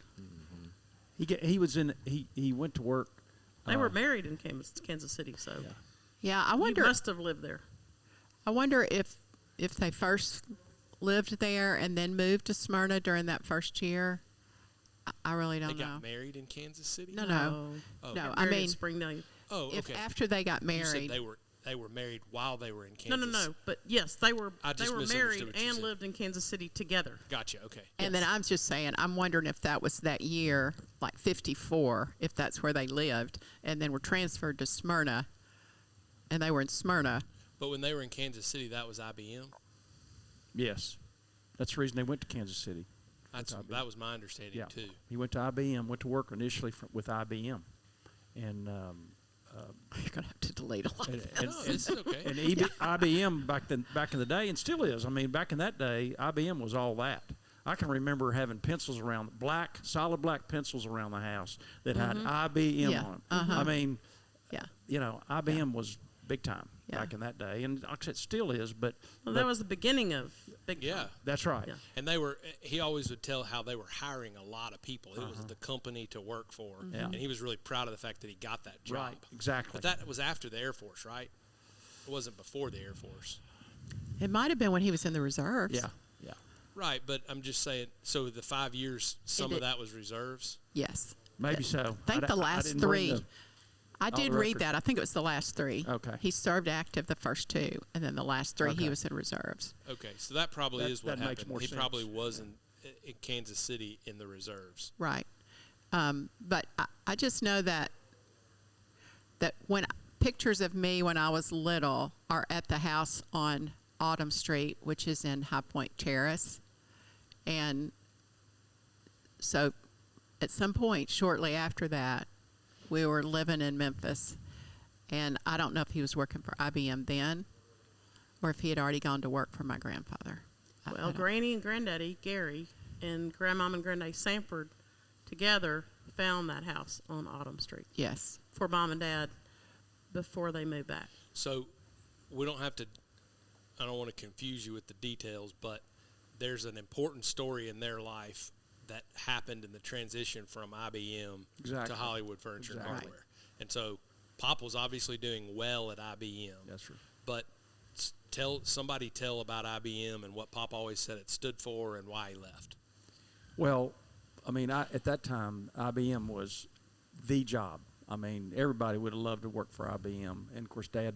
He was in. He went to work. They were married in Kansas City, so Yeah. Yeah, I you wonder. must have lived there. I wonder if they first lived there and then moved to Smyrna during that first year. I really They don't know. got married in Kansas City? No, no. Oh, No, okay. I Married in mean, Springdale. Oh, if okay. after they got You married, said they were married while they were in No, Kansas. no. But yes, they were I they just were misunderstood married what you and said. lived in Kansas City together. Gotcha. Okay. and then I'm just saying, I'm wondering if that was that year, like 54, if that's where they lived, and then were transferred to Smyrna, and they were in Smyrna. But when they were in Kansas City, that was IBM. Yes. That's the reason they went to Kansas City. That was my understanding Yeah. too. He went to IBM. Went to work initially with IBM, and You're going to have to delete a lot of that. No, this is okay. And IBM back in the day, and still is. I mean, back in that day, IBM was all that. I can remember having pencils around, solid black pencils around the house that had IBM Yeah. on them. Uh-huh. I mean, Yeah. you know, IBM was big time Yeah. back in that day, and like I said, it still is. But That was the beginning of big Yeah. time. that's right. Yeah. And he always would tell how they were hiring a lot of people. It was the company to work for. Yeah. And he was really proud of the fact that he got that job. Right, exactly. But that was after the Air Force, right? It wasn't before the Air Force. It might have been when he was in the reserves. Yeah. Right, but I'm just saying, so the 5 years, some of that was reserves? Yes. Maybe so. I think I the d- I last didn't three. read I all did the read records. that. I think it was the last three. Okay. He served active the first two, and then the last three Okay. he was in reserves. Okay, so that probably That- is what that makes happened. more He sense. probably was in Kansas City in the reserves. Right. But I just know that when pictures of me when I was little are at the house on Autumn Street, which is in High Point Terrace. And so at some point shortly after that, we were living in Memphis. And I don't know if he was working for IBM then or if he had already gone to work for my grandfather. I Well, don't- Granny and Granddaddy, Gary, and Grandmom and Granddaddy Sanford together found that house on Autumn Street Yes. for Mom and Dad before they moved back. So we don't have to, I don't want to confuse you with the details, but there's an important story in their life that happened in the transition from IBM Exactly. to Hollywood Furniture and Exactly. Hardware. And so Pop was obviously doing well at IBM. That's right. But tell about IBM and what Pop always said it stood for and why he left. Well, I mean, at that time, IBM was the job. I mean, everybody would have loved to work for IBM, and of course, Dad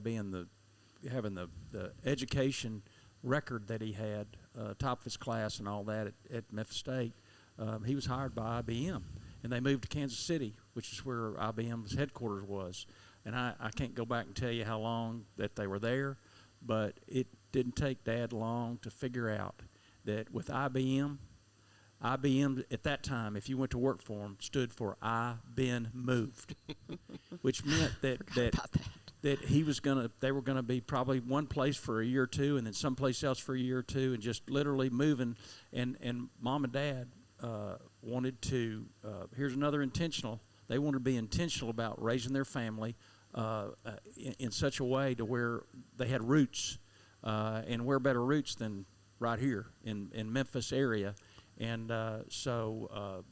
having the education record that he had, top of his class and all that at Memphis State, he was hired by IBM, and they moved to Kansas City, which is where IBM's headquarters was. And I can't go back and tell you how long that they were there, but it didn't take Dad long to figure out that with IBM at that time, if you went to work for them, stood for "I've been moved," which meant that About that. they were gonna be probably one place for a year or two, and then someplace else for a year or two, and just literally moving. And Mom and Dad wanted to. Here's another intentional. They wanted to be intentional about raising their family in such a way to where they had roots, and where better roots than right here in Memphis area. And so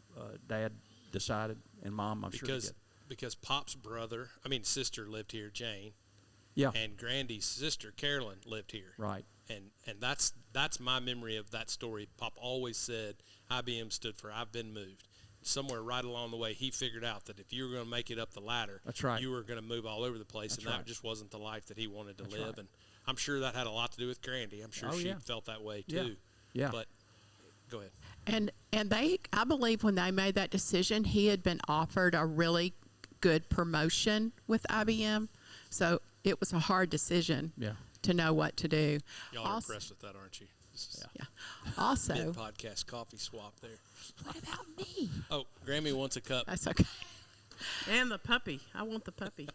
Dad decided, and Mom, I'm sure he did. Because Pop's sister lived here, Jane, Yeah, and Grandy's sister, Carolyn, lived here. right. And that's my memory of that story. Pop always said IBM stood for "I've been moved." Somewhere right along the way, he figured out that if you were going to make it up the ladder, That's right. you were going to move all over the place, That's and that right. just wasn't the life that he wanted to That's live. right. And I'm sure that had a lot to do with Grandy. I'm sure Oh, she yeah. felt that way Yeah. too. Yeah. But go ahead. And they, I believe when they made that decision, he had been offered a really good promotion with IBM. So it was a hard decision Yeah. to know what to do. Y'all are Also- impressed with that, aren't you? This is Yeah. Also, mid-podcast coffee swap there. what about me? Oh, Grammy wants a cup. That's okay. And the puppy. I want the puppy.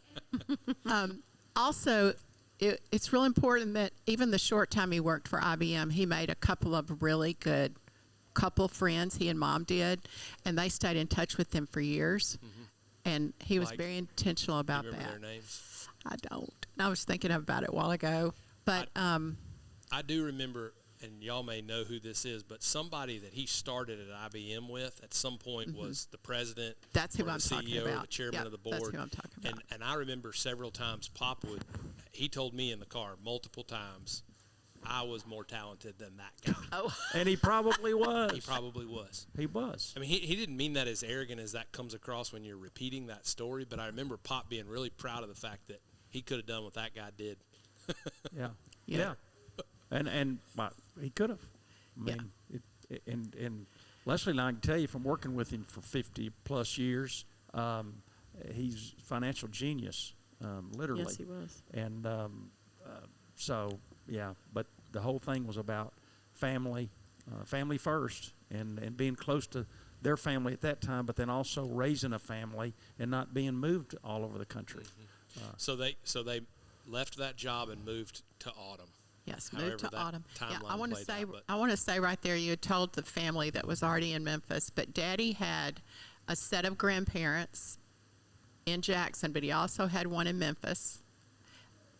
Also, it's real important that even the short time he worked for IBM, he made a couple of really good couple friends, he and Mom did, and they stayed in touch with him for years. And he was Like- very intentional Do you about remember that. their names? I don't. I was thinking about it a while ago. But I do remember, and y'all may know who this is, but somebody that he started at IBM with at some point was the president, That's who or the I'm talking CEO, or about. the chairman Yep, of the board. that's who I'm talking about. And I remember several times he told me in the car multiple times, I was more talented than that guy. oh, And he probably was. He probably was. He was. I mean, he didn't mean that as arrogant as that comes across when you're repeating that story, but I remember Pop being really proud of the fact that he could have done what that guy did. Yeah. Yeah. And he could have. I Yeah. mean, and Leslie and I can tell you from working with him for 50 plus years, he's a financial genius, literally. Yes, he was. And so, yeah, but the whole thing was about family, family first, and being close to their family at that time, but then also raising a family and not being moved all over the country. So they left that job and moved to Autumn. Yes, However moved to that Autumn. Yeah, timeline I want to played say, out, but- I want to say right there, you had told the family that was already in Memphis, but Daddy had a set of grandparents in Jackson, but he also had one in Memphis,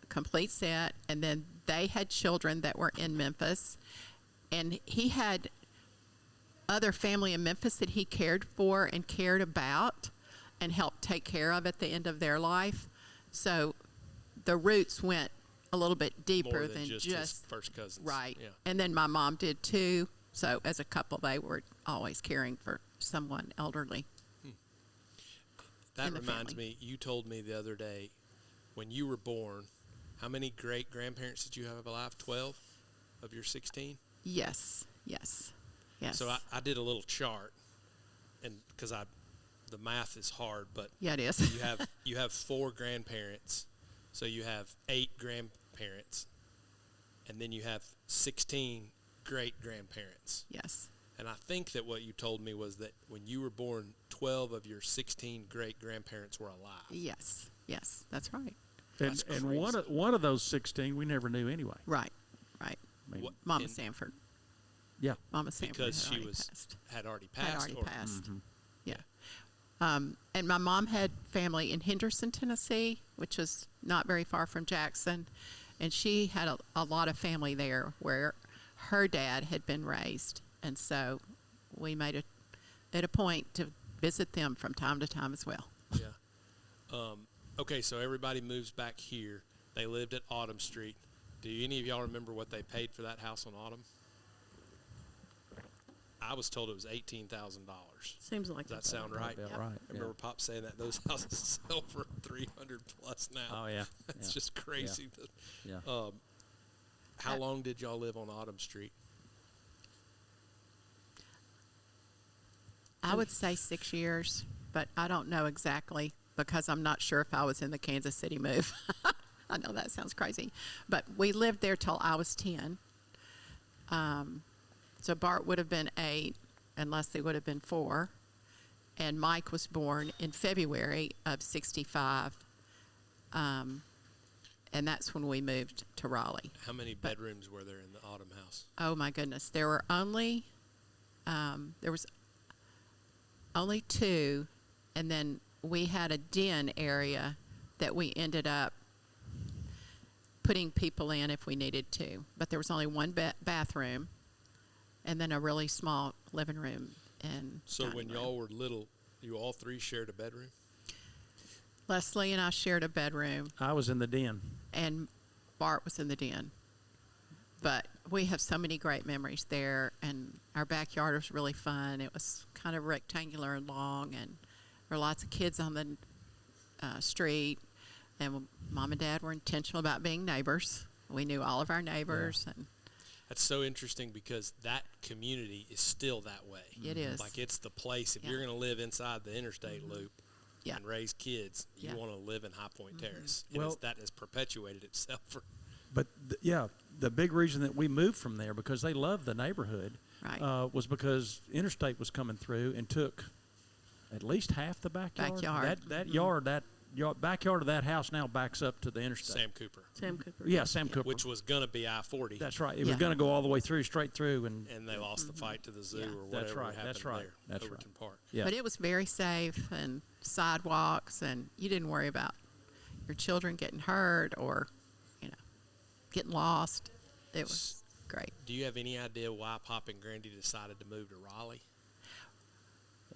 complete set, and then they had children that were in Memphis, and he had other family in Memphis that he cared for and cared about and helped take care of at the end of their life. So the roots went a little bit deeper More than just his just first cousins. right. Yeah. And then my mom did too. So as a couple, they were always caring for someone elderly. That in the reminds family. me, you told me the other day, when you were born, how many great-grandparents did you have alive? 12 of your 16? Yes. So I did a little chart, and because the math is hard, but Yeah, it is. you have 4 grandparents, so you have 8 grandparents, and then you have 16 great-grandparents. Yes. And I think that what you told me was that when you were born, 12 of your 16 great-grandparents were alive. Yes. That's right. And one of those 16 we never knew anyway. Right. I mean, What- Mama and- Sanford. yeah. Mama Sanford Because had she already was passed. had already Had passed. already or- passed. Yeah. And my mom had family in Henderson, Tennessee, which is not very far from Jackson. And she had a lot of family there where her dad had been raised. And so we made it a point to visit them from time to time as well. Yeah. Okay, so everybody moves back here. They lived at Autumn Street. Do any of y'all remember what they paid for that house on Autumn? I was told it was $18,000. Seems like Does that sound right? About Yep. right. I remember Pop saying that those houses sell for 300 plus now. Oh yeah. That's yeah. just crazy. Yeah. How long did y'all live on Autumn Street? I would say 6 years, but I don't know exactly because I'm not sure if I was in the Kansas City move. I know that sounds crazy, but we lived there till I was 10. So Bart would have been 8, and Leslie would have been 4, and Mike was born in February of 65, and that's when we moved to Raleigh. How many bedrooms were there in the Autumn house? Oh my goodness, there were only there was only 2, and then we had a den area that we ended up putting people in if we needed to. But there was only one bathroom, and then a really small living room and So dining when room. y'all were little, you all 3 shared a bedroom? Leslie and I shared a bedroom, I was in the den. and Bart was in the den. But we have so many great memories there, and our backyard was really fun. It was kind of rectangular and long, and there were lots of kids on the street. And Mom and Dad were intentional about being neighbors. We knew all of our neighbors, and That's so interesting because that community is still that way. it is. Like it's the place. If Yeah. you're going to live inside the interstate loop Yeah. and raise kids, you Yeah. want to live in High Point Terrace. And Well- that has perpetuated itself for. But the big reason that we moved from there because they loved the neighborhood Right. was because interstate was coming through and took at least half the backyard. Backyard. That yard, backyard of that house now backs up to the interstate. Sam Cooper, Sam Cooper. Yeah, Sam Cooper. which was going to be I-40. That's right. It Yeah. was going to go all the way through, straight through, and and they lost the fight to the zoo Yeah. or whatever That's right, happened that's right, there, that's right. Overton Park. yeah. But it was very safe, and sidewalks, and you didn't worry about your children getting hurt or, getting lost. It was great. Do you have any idea why Pop and Grandy decided to move to Raleigh?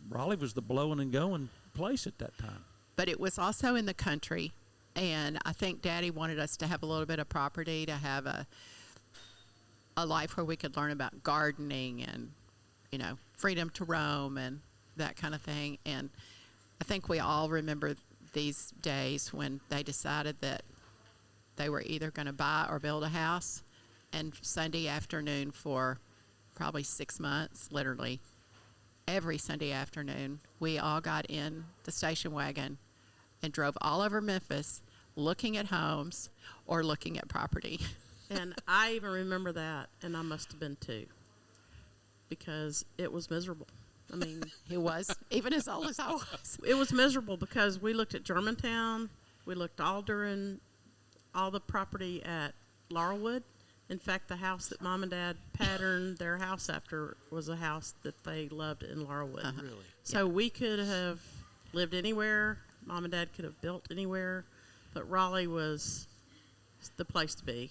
Raleigh was the blowing and going place at that time. But it was also in the country, and I think Daddy wanted us to have a little bit of property, to have a life where we could learn about gardening and, freedom to roam and that kind of thing. And I think we all remember these days when they decided that they were either going to buy or build a house. And Sunday afternoon for probably 6 months, literally, every Sunday afternoon, we all got in the station wagon and drove all over Memphis looking at homes or looking at property. And I even remember that, and I must have been 2, because it was miserable. I mean, It was, even as old as I was. it was miserable because we looked at Germantown, We looked all the property at Laurelwood. In fact, the house that Mom and Dad patterned their house after was a house that they loved in Laurelwood. Really? So we could have lived anywhere. Mom and Dad could have built anywhere, but Raleigh was the place to be.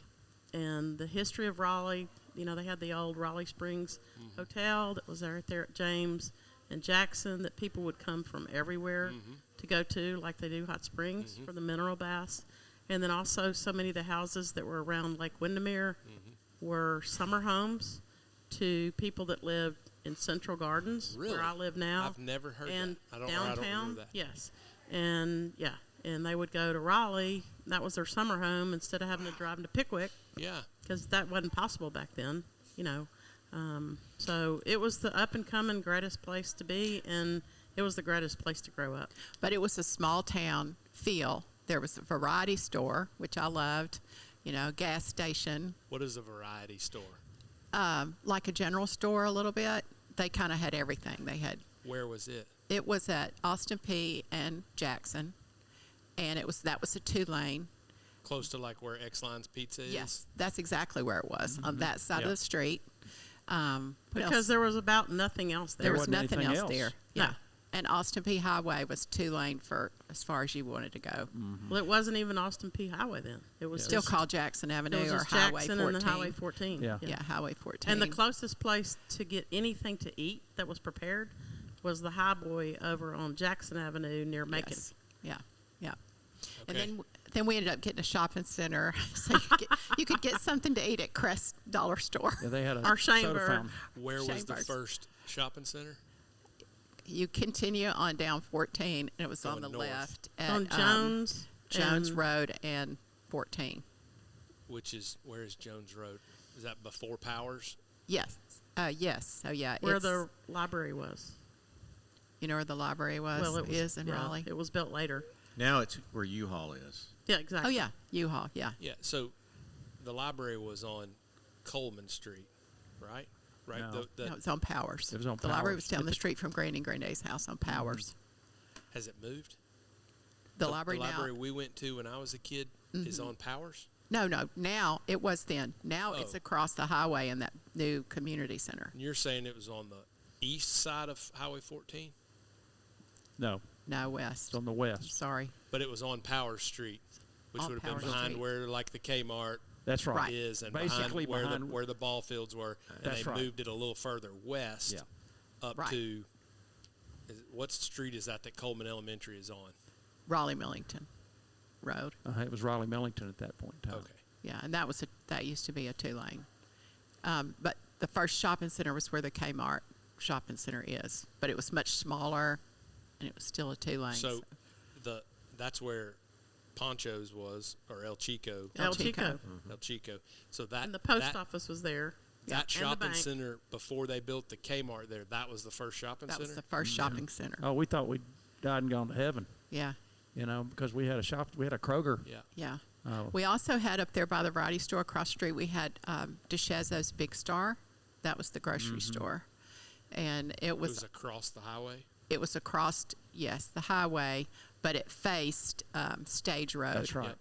And the history of Raleigh, you know, they had the old Raleigh Springs Hotel that was right there at James and Jackson that people would come from everywhere to go to, like they do Hot Springs for the mineral baths. And then also so many of the houses that were around Lake Windermere were summer homes to people that lived in Central Gardens, Really? where I live now. I've never heard and that. I downtown, don't remember that. yes. And, yeah, and they would go to Raleigh. That was their summer home instead of having to drive to Pickwick, Yeah. because that wasn't possible back then, you know. So it was the up-and-coming greatest place to be, and it was the greatest place to grow up. But it was a small town feel. There was a variety store, which I loved, you know, gas station, What is a variety store? like a general store a little bit. They kind of had everything. They had, Where was it? it was at Austin P and Jackson, and that was a 2-lane. Close to like where X Line's Pizza is? Yes, that's exactly where it was, on that side of Yeah. the street. What Because else? there was about nothing else there. There was wasn't nothing anything else else. there. No. Yeah. And Austin P Highway was 2-lane for as far as you wanted to go. Well, it wasn't even Austin P Highway then. It was Still just, called Jackson it Avenue was or just Highway Jackson 14. and then Highway 14. Yeah. Yeah, Highway 14. And the closest place to get anything to eat that was prepared was the Highboy over on Jackson Avenue near Macon. Yes. Yeah, yeah. Okay. And then we ended up getting a shopping center, so you could get something to eat at Crest Dollar Store. Yeah, they had a Our soda chamber. fountain. Where was the Chambers. first shopping center? You continue on down 14, and it was on Going the north. left at On Jones. Jones and- Road and 14. Where is Jones Road? Is that before Powers? Yes, yes. So yeah, Where it's, the library was. you know where the library was? Well, it was is in yeah, Raleigh. It was built later. Now it's where U-Haul is. Yeah, exactly. Oh yeah, U-Haul. Yeah. Yeah, so the library was on Coleman Street, right? Right. No. No, it was on Powers. It was on The library Powers. was down the street from Granny and Grandday's house on Powers. Has it moved? The library The now. library we went to when I was a kid is on Powers? No, now it was then. Now it's Oh. across the highway in that new community center. And you're saying it was on the east side of Highway 14? No, No, west. it's on the west. Sorry. But it was on Powers Street, which On would have been Powers behind Street. where like the Kmart That's right. Right. is and Basically behind where the ball fields were. And That's they right. moved it a little further west Yeah. up Right. to what street is that Coleman Elementary is on? Raleigh Millington Road. It was Raleigh Millington at that point in time. Okay. Yeah, and that used to be a 2-lane. But the first shopping center was where the Kmart shopping center is, but it was much smaller, and it was still a 2-lane. So that's where Poncho's was, or El Chico. El Chico. Chico. El Chico. So that And the post that, office was there. that And the shopping bank. center before they built the Kmart there, that was the first shopping that center. was the first shopping center. Oh, we thought we'd died and gone to heaven, Yeah, you know, because we had a Kroger. Yeah. yeah. Oh. We also had up there by the variety store across the street, we had DeShezzo's Big Star. That was the grocery store. And It was across the highway. it was across, yes, the highway, but it faced Stage Road. That's right. Yep.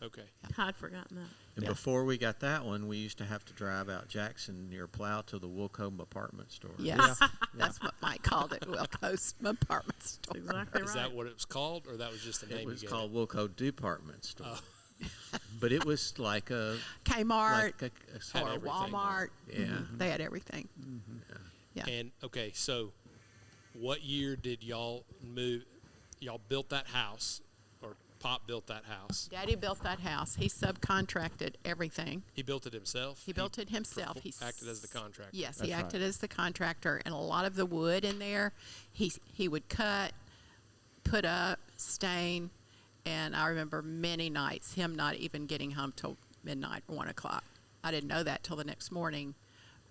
Okay. I'd forgotten that. And before we got that one, we used to have to drive out Jackson near Plow to the Woolcombe apartment store. Yes, that's what Mike called it, Wilco's apartment store. That's exactly Is right. that what it was called, or that was just the name? It was you gave called Woolcombe Department Store. But it was like a Kmart a Had or everything. Walmart. Yeah. They had everything. Yeah. And okay, so what year did y'all move? Y'all built that house, or Pop built that house? Daddy built that house. He subcontracted everything. He built it himself. He built it himself. He acted as the contractor. Yes, That's he right. acted as the contractor, and a lot of the wood in there, he would cut, put up, stain, and I remember many nights him not even getting home till midnight or 1 o'clock. I didn't know that till the next morning,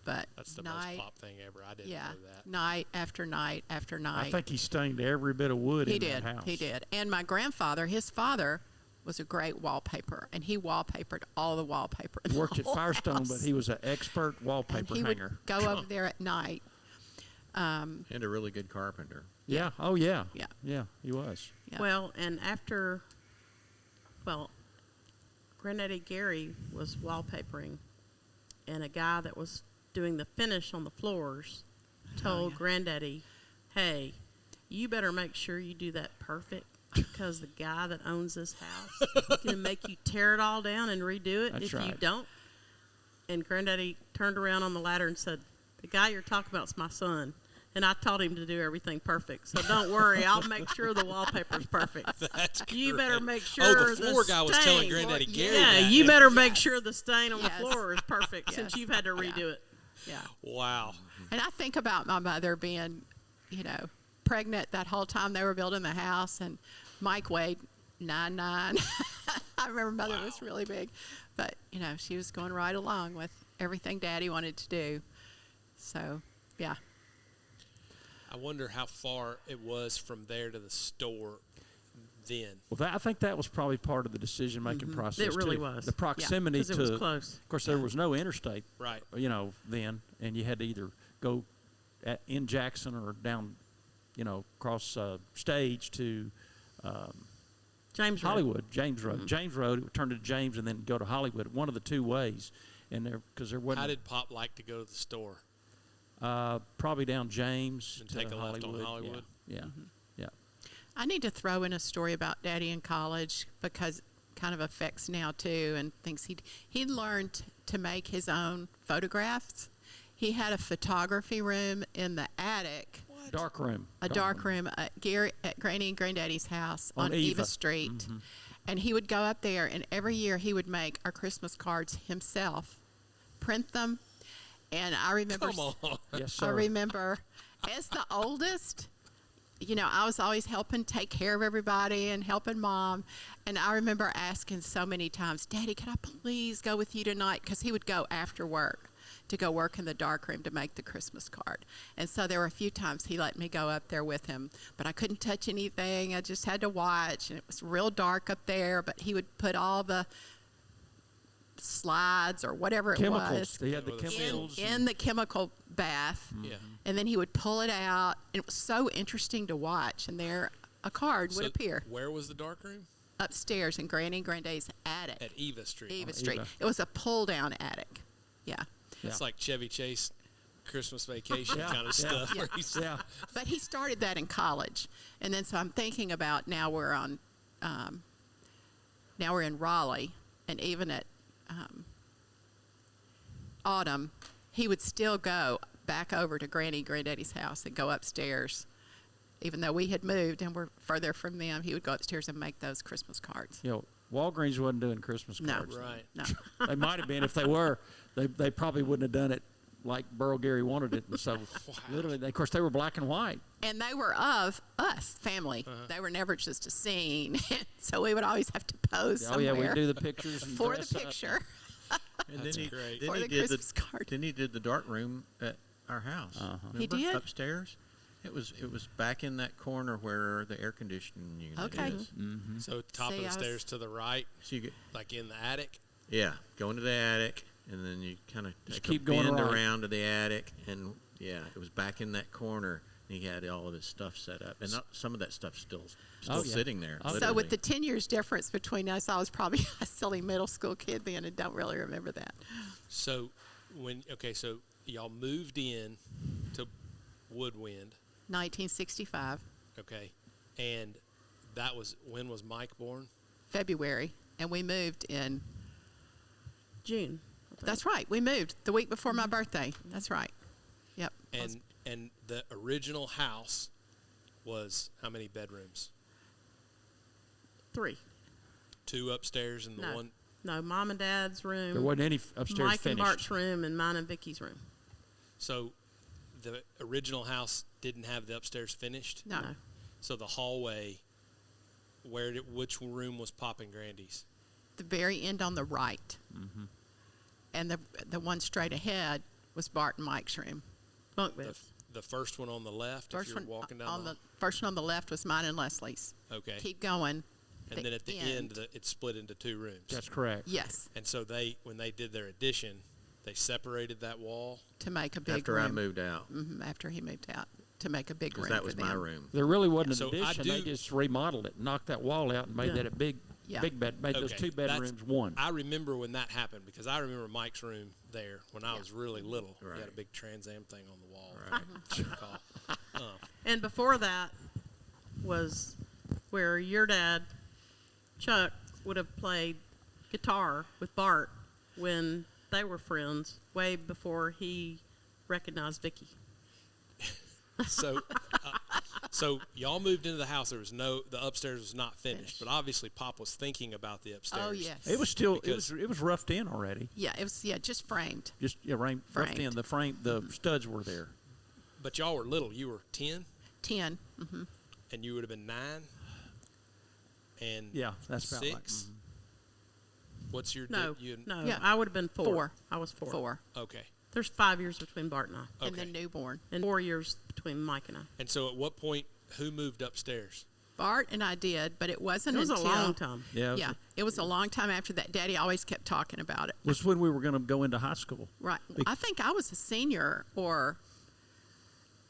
but That's the night, most Pop thing ever. I didn't yeah, know that. night after night after night. I think he stained every bit of wood He in did. that house. He did. And my grandfather, his father, was a great wallpaper, and he wallpapered all the wallpaper. In the Worked at whole Firestone, house. but he was an expert and wallpaper he hanger. would go over there at night. And a really good carpenter. Yeah. Oh, yeah. Yeah. Yeah, he was. Yeah. Well, and after Well, Granddaddy Gary was wallpapering, and a guy that was doing the finish on the floors told Granddaddy, hey, you better make sure you do that perfect because the guy that owns this house is going to make you tear it all down and redo it if you don't. And Granddaddy turned around on the ladder and said, the guy you're talking about is my son. And I taught him to do everything perfect. So don't worry, I'll make sure the wallpaper's perfect. That's You great. better make sure the floor guy was telling Granddaddy Gary Yeah, that. you better make sure the stain on Yes. the floor is perfect since Yes. you've had to redo it. Yeah. Wow. And I think about my mother being, pregnant that whole time they were building the house, and Mike weighed 9'9". I remember Mother was really big, but she was going right along with everything Daddy wanted to do. So, yeah. I wonder how far it was from there to the store then. Well, I think that was probably part of the decision-making process. It really too. was. The proximity 'cause it was close. Of course, there was no interstate, Right. Then, and you had to either go in Jackson or down, across stage to James Road. Hollywood, James Road. James Road, it would turn to James and then go to Hollywood. One of the two ways, and because there wasn't. How did Pop like to go to the store? Probably down James And to take a left on Hollywood. Hollywood? Yeah. Yeah. I need to throw in a story about Daddy in college because it kind of affects now too, and things he learned to make his own photographs. He had a photography room in the attic, Dark room. a dark room at Granny and Granddaddy's house On on Eva. Eva Street. And he would go up there, and every year he would make our Christmas cards himself, print them. And I remember, Come on. Yes, sir. I remember as the oldest, I was always helping take care of everybody and helping Mom. And I remember asking so many times, Daddy, can I please go with you tonight? Because he would go after work to go work in the darkroom to make the Christmas card. And so there were a few times he let me go up there with him, but I couldn't touch anything. I just had to watch, and it was real dark up there, but he would put all the slides or whatever Chemicals. it was They had the With the chemicals. in the chemical bath, Yeah. and then he would pull it out, and it was so interesting to watch, and there a card would appear Where was the dark room? upstairs in Granny and Granddad's attic. At Eva Street. Eva Street. Eva. It was a pull-down attic. Yeah. It's like Chevy Chase Christmas Vacation Yeah. kind of Yeah. stuff. Yeah. Where he's Yeah. But he started that in college, and then so I'm thinking about now we're in Raleigh, and even at autumn, he would still go back over to Granny and Granddaddy's house and go upstairs. Even though we had moved and we're further from them, he would go upstairs and make those Christmas cards. Walgreens wasn't doing Christmas No. cards. Right. No. They might have been. If they were, they probably wouldn't have done it like Berl Gary wanted it. And so, literally, of course, they were black and white. And they were of us, family. They were never just a scene. So we would always have to pose Oh, somewhere yeah, we do the pictures and for dress the up. picture. And That's then he, great. Then For he the did Christmas card. Then he did the dark room at our house. He Remember? did? Upstairs. It was back in that corner where the air conditioning unit Okay. is. So top See, of the I was- stairs to the right, So you get, like in the attic. go into the attic, and then you kind of take keep a going bend right. around to the attic, and it was back in that corner. And he had all of his stuff set up, and some of that stuff's still Oh, yeah. sitting there. Oh, So literally. with the 10 years difference between us, I was probably a silly middle school kid then and don't really remember that. So so y'all moved in to Woodwind, 1965, okay, and when was Mike born? February, and we moved in, June. I think. that's right, we moved the week before my birthday. That's right. Yep. And the original house was how many bedrooms? 3. 2 upstairs and the No. one. No, Mom and Dad's room. There wasn't any upstairs Mike and finished. Bart's room, and mine and Vicky's room. So the original house didn't have the upstairs finished. No. So the hallway, which room was Pop and Grandy's? The very end on the right. And the one straight ahead was Bart and Mike's room. Bunk The, bed. the first one on the left. If you're walking down on the first one on the left was mine and Leslie's. Okay. Keep going. And then at the end, it's split into 2 rooms. That's correct. Yes, And so when they did their addition, they separated that wall. to make a big after room. I moved out, After he moved out, to make a big room because that for was them. my room. There really wasn't So an I addition. They do- just remodeled it, knocked that wall out, and made Yeah. that a big Yeah. Big bed, made those Okay, 2 bedrooms one. I remember when that happened because I remember Mike's room there when I was really little. He had a Right. big Trans Am thing on the wall. I recall. And before that was where your dad, Chuck, would have played guitar with Bart when they were friends, way before he recognized Vicky. So y'all moved into the house. There was the upstairs was not finished, but obviously Pop was thinking about the upstairs. Oh, yes. It was still Because- it was roughed in already. Yeah, it was just framed. Just roughed Framed. in. The frame, the studs were there. But y'all were little. You were 10, 10. Mm-hmm. and you would have been 9. And Yeah, that's about 6. right. Mhm. What's your No, you, no, Yeah. I would have been 4. 4. I was 4. 4. Okay. There's 5 years between Bart and I, And Okay. then newborn. and 4 years between Mike and I. And so at what point who moved upstairs? Bart and I did, but it wasn't It was until a long time. Yeah, It was a long time after that. Daddy always kept talking about it. was when we were going to go into high school. Right. I think I was a senior or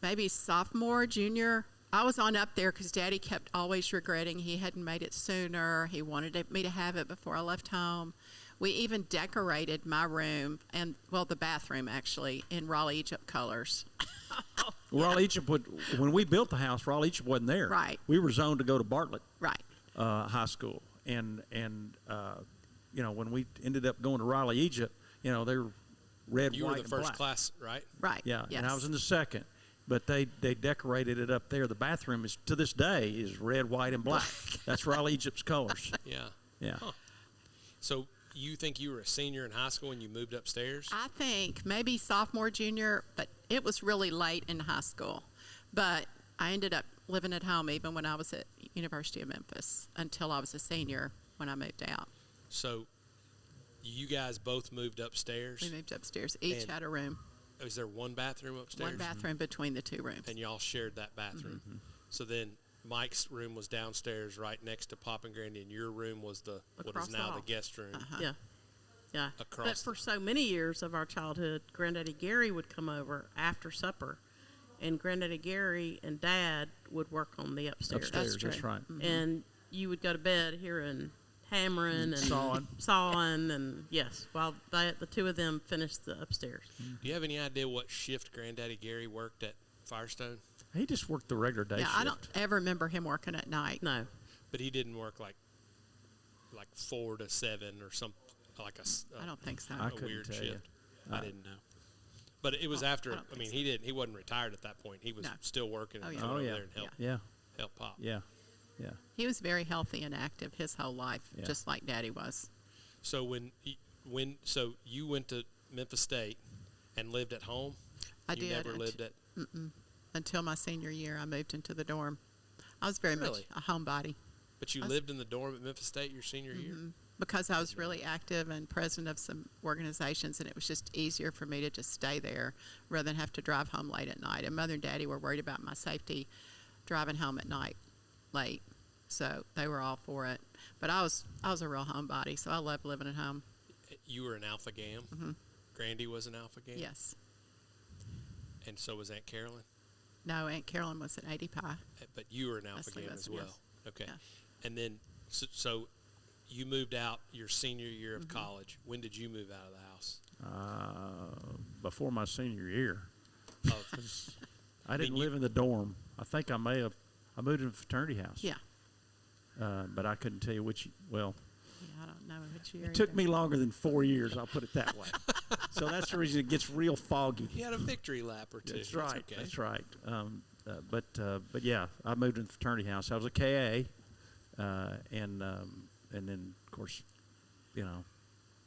maybe sophomore, junior. I was on up there because Daddy kept always regretting he hadn't made it sooner. He wanted me to have it before I left home. We even decorated my room and, well, the bathroom actually, in Raleigh Egypt colors. Raleigh Egypt when we built the house, Raleigh Egypt wasn't there. Right. We were zoned to go to Bartlett Right. High School, and when we ended up going to Raleigh Egypt, they were red, You white, were the and first black. class, right? Right. Yeah, Yes. and I was in the second. But they decorated it up there. The bathroom is to this day is red, white, and black. That's Raleigh Egypt's colors. Yeah. Yeah. Huh. So you think you were a senior in high school when you moved upstairs? I think maybe sophomore, junior, but it was really late in high school. But I ended up living at home even when I was at University of Memphis until I was a senior when I moved out. So you guys both moved upstairs. We moved upstairs. Each And- had a room. Is there one bathroom upstairs? One bathroom between the 2 rooms. And y'all shared that bathroom. So then Mike's room was downstairs right next to Pop and Grandy, and your room was what Across is the now hall. the guest room. Yeah. Yeah. But Across for so many years of our childhood, Granddaddy Gary would come over after supper, and Granddaddy Gary and Dad would work on the upstairs. Upstairs, true. that's right. And you would go to bed hearing hammering and Sawing. and yes, while the 2 of them finished the upstairs. Do you have any idea what shift Granddaddy Gary worked at Firestone? He just worked the regular day Yeah, shift. I don't ever remember him working at night. No. But he didn't work like 4 to 7 or something like I don't think so. I a couldn't weird tell you. shift. I didn't know. But it was after. don't I mean, think he wasn't retired at that point. He was No. still working. Oh, And yeah. coming Oh, over yeah. there and Yeah, help Pop. yeah. He was very healthy and active his whole life, Yeah. just like Daddy was. So so you went to Memphis State and lived at home. I you did. never lived at. Until my senior year, I moved into the dorm. I was very Really? much a homebody But you lived in the dorm at Memphis State your senior year. because I was really active and president of some organizations, and it was just easier for me to just stay there rather than have to drive home late at night. And Mother and Daddy were worried about my safety driving home at night late, so they were all for it. But I was a real homebody, so I loved living at home. You were an Alpha Gam. Grandy was an Alpha Gam. Yes. And so was Aunt Carolyn. No, Aunt Carolyn was an 80 pie. But you were an Alpha Leslie Gam was, as well. yes. Okay. Yeah. And then so you moved out your senior year of college. When did you move out of the house? Before my senior year. Oh, I didn't you- live in the dorm. I think I moved in a fraternity house. Yeah. But I couldn't tell you which. Well, I don't know which year. it took either. me longer than 4 years. I'll put it that way. So that's the reason it gets real foggy. you had a victory lap or two. That's right. Okay. That's right. But yeah, I moved in the fraternity house. I was a KA, and then of course,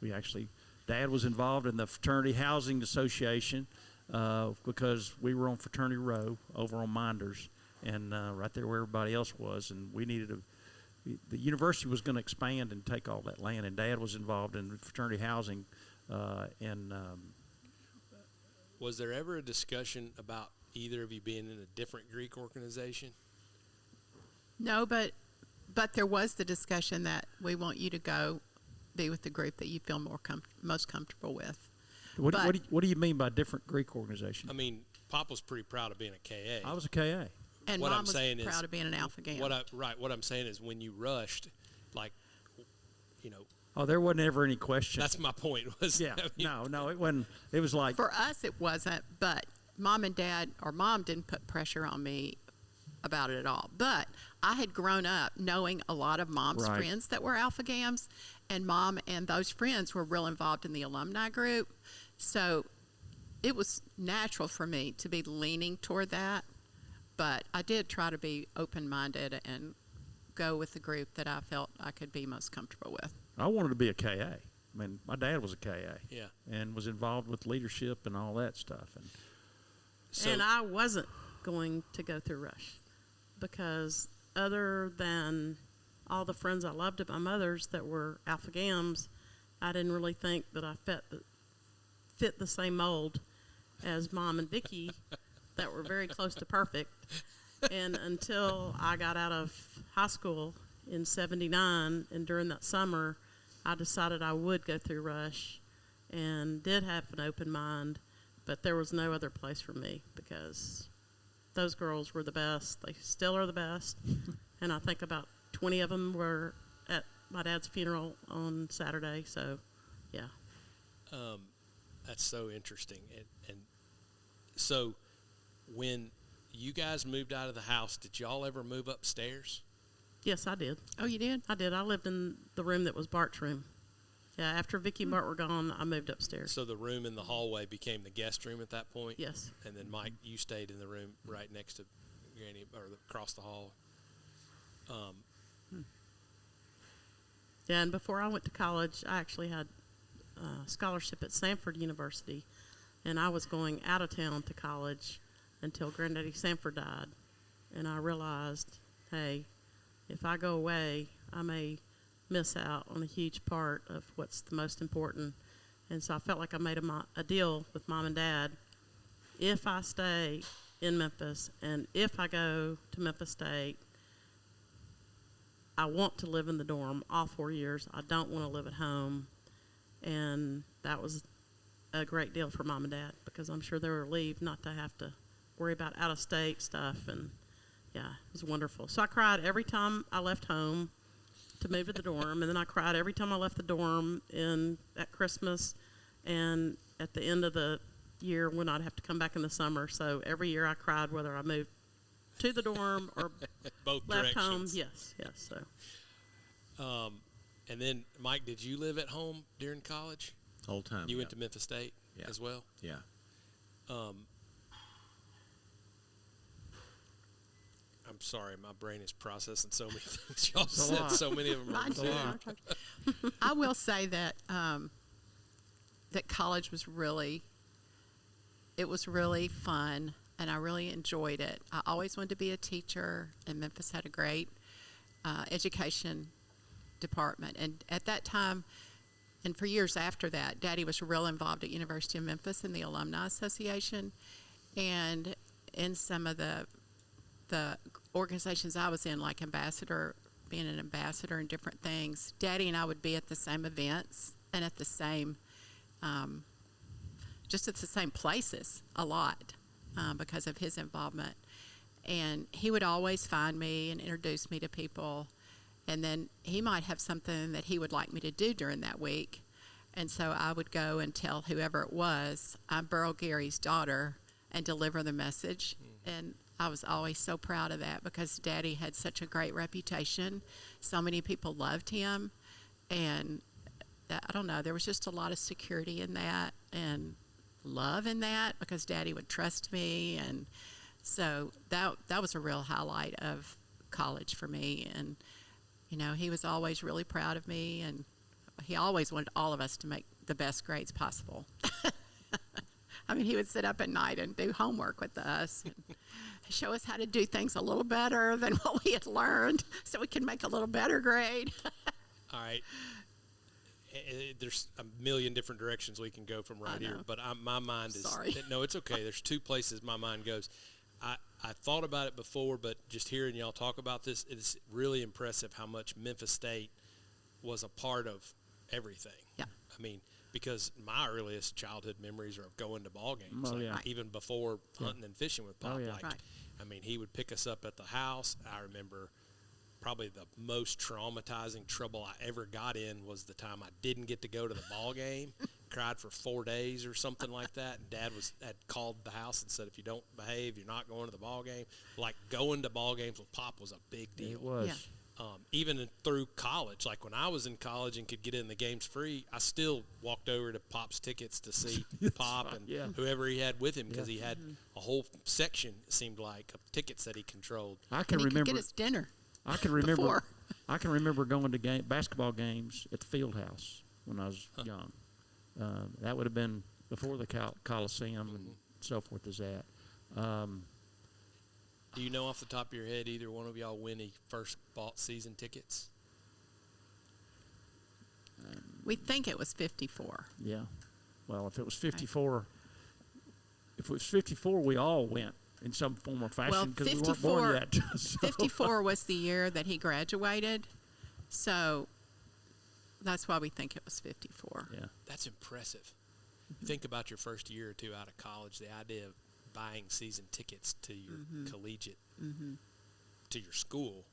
we actually, Dad was involved in the fraternity housing association because we were on Fraternity Row over on Minders, and right there where everybody else was, and we needed the university was going to expand and take all that land, and Dad was involved in fraternity housing, and. Was there ever a discussion about either of you being in a different Greek organization? No, but there was the discussion that we want you to go be with the group that you feel most comfortable with. What do you mean by different Greek organization? I mean, Pop was pretty proud of being a KA. I was a KA. And What Mom I'm was saying proud is of being an Alpha Gam. What I'm saying is when you rushed, like, Oh, there wasn't ever any question. That's my point. Yeah, no, it wasn't. It was like, For us, it wasn't, but mom didn't put pressure on me about it at all. But I had grown up knowing a lot of mom's Right. friends that were Alpha Gams, and mom and those friends were real involved in the alumni group. So it was natural for me to be leaning toward that. But I did try to be open-minded and go with the group that I felt I could be most comfortable with. I wanted to be a KA. I mean, my dad was a KA. Yeah. And was involved with leadership and all that stuff. And And I wasn't going to go through Rush because other than all the friends I loved at my mother's that were Alpha Gams, I didn't really think that I fit the same mold as Mom and Vicky that were very close to perfect. And until I got out of high school in '79, and during that summer, I decided I would go through Rush and did have an open mind, but there was no other place for me because those girls were the best. They still are the best. And I think about 20 of them were at my dad's funeral on Saturday. So, yeah. That's so interesting. And so when you guys moved out of the house, did y'all ever move upstairs? Yes, I did. Oh, you did? I did. I lived in the room that was Bart's room. Yeah, after Vicky and Bart were gone, I moved upstairs. So the room in the hallway became the guest room at that point? Yes. And then, Mike, you stayed in the room right next to Granny, or across the hall. Yeah, and before I went to college, I actually had a scholarship at Samford University, and I was going out of town to college until Granddaddy Samford died. And I realized, hey, if I go away, I may miss out on a huge part of what's the most important. And so I felt like I made a deal with Mom and Dad. If I stay in Memphis and if I go to Memphis State, I want to live in the dorm all 4 years. I don't want to live at home. And that was a great deal for Mom and Dad because I'm sure they were relieved not to have to worry about out-of-state stuff. And, yeah, it was wonderful. So I cried every time I left home to move to the dorm, and then I cried every time I left the dorm at Christmas and at the end of the year when I'd have to come back in the summer. So every year I cried whether I moved to the dorm or Both left directions. home. Yes. So. And then, Mike, did you live at home during college? Whole time. You went to Memphis State Yeah. as well? Yeah. I'm sorry, my brain is processing so many things. Y'all said so many of them. Mine too. I will say that that college was really fun, and I really enjoyed it. I always wanted to be a teacher, and Memphis had a great education department. And at that time, and for years after that, Daddy was real involved at University of Memphis in the Alumni Association, and in some of the organizations I was in, like being an ambassador and different things. Daddy and I would be at the same events and at the same, just at the same places a lot because of his involvement. And he would always find me and introduce me to people. And then he might have something that he would like me to do during that week. And so I would go and tell whoever it was, I'm Berl Gary's daughter, and deliver the message. And I was always so proud of that because Daddy had such a great reputation. So many people loved him. And I don't know, there was just a lot of security in that and love in that because Daddy would trust me. And so that was a real highlight of college for me. And, you know, he was always really proud of me, and he always wanted all of us to make the best grades possible. I mean, he would sit up at night and do homework with us and show us how to do things a little better than what we had learned so we could make a little better grade. All right. There's a million different directions we can go from right here, but my mind is... Sorry. No, it's okay. There's two places my mind goes. I thought about it before, but just hearing y'all talk about this, it's really impressive how much Memphis State was a part of everything. Yeah. I mean, because my earliest childhood memories are of going to ball games, Oh, yeah. even before hunting and fishing with Pop. Oh, yeah. Like, Right. I mean, he would pick us up at the house. I remember probably the most traumatizing trouble I ever got in was the time I didn't get to go to the ball game. Cried for 4 days or something like that, and Dad had called the house and said, if you don't behave, you're not going to the ball game. Like, going to ball games with Pop was a big deal. It was. Yeah. Even through college, like when I was in college and could get in the games free, I still walked over to Pop's tickets to see Pop and Yeah. whoever he had with him, because Yeah. he had a whole section, it seemed like, of tickets that he controlled. I can And he could remember. get his dinner. I can remember. before. I can remember going to basketball games at the field house when I was young. That would have been before the Coliseum and so forth is that. Do you know off the top of your head either one of y'all when he first bought season tickets? We think it was 54. Yeah. Well, if it was 54, we all went in some form or fashion Well, because we weren't born yet. So- 54 was the year that he graduated, so that's why we think it was 54. Yeah. That's impressive. Think about your first year or two out of college, the idea of buying season tickets to your collegiate, to your school.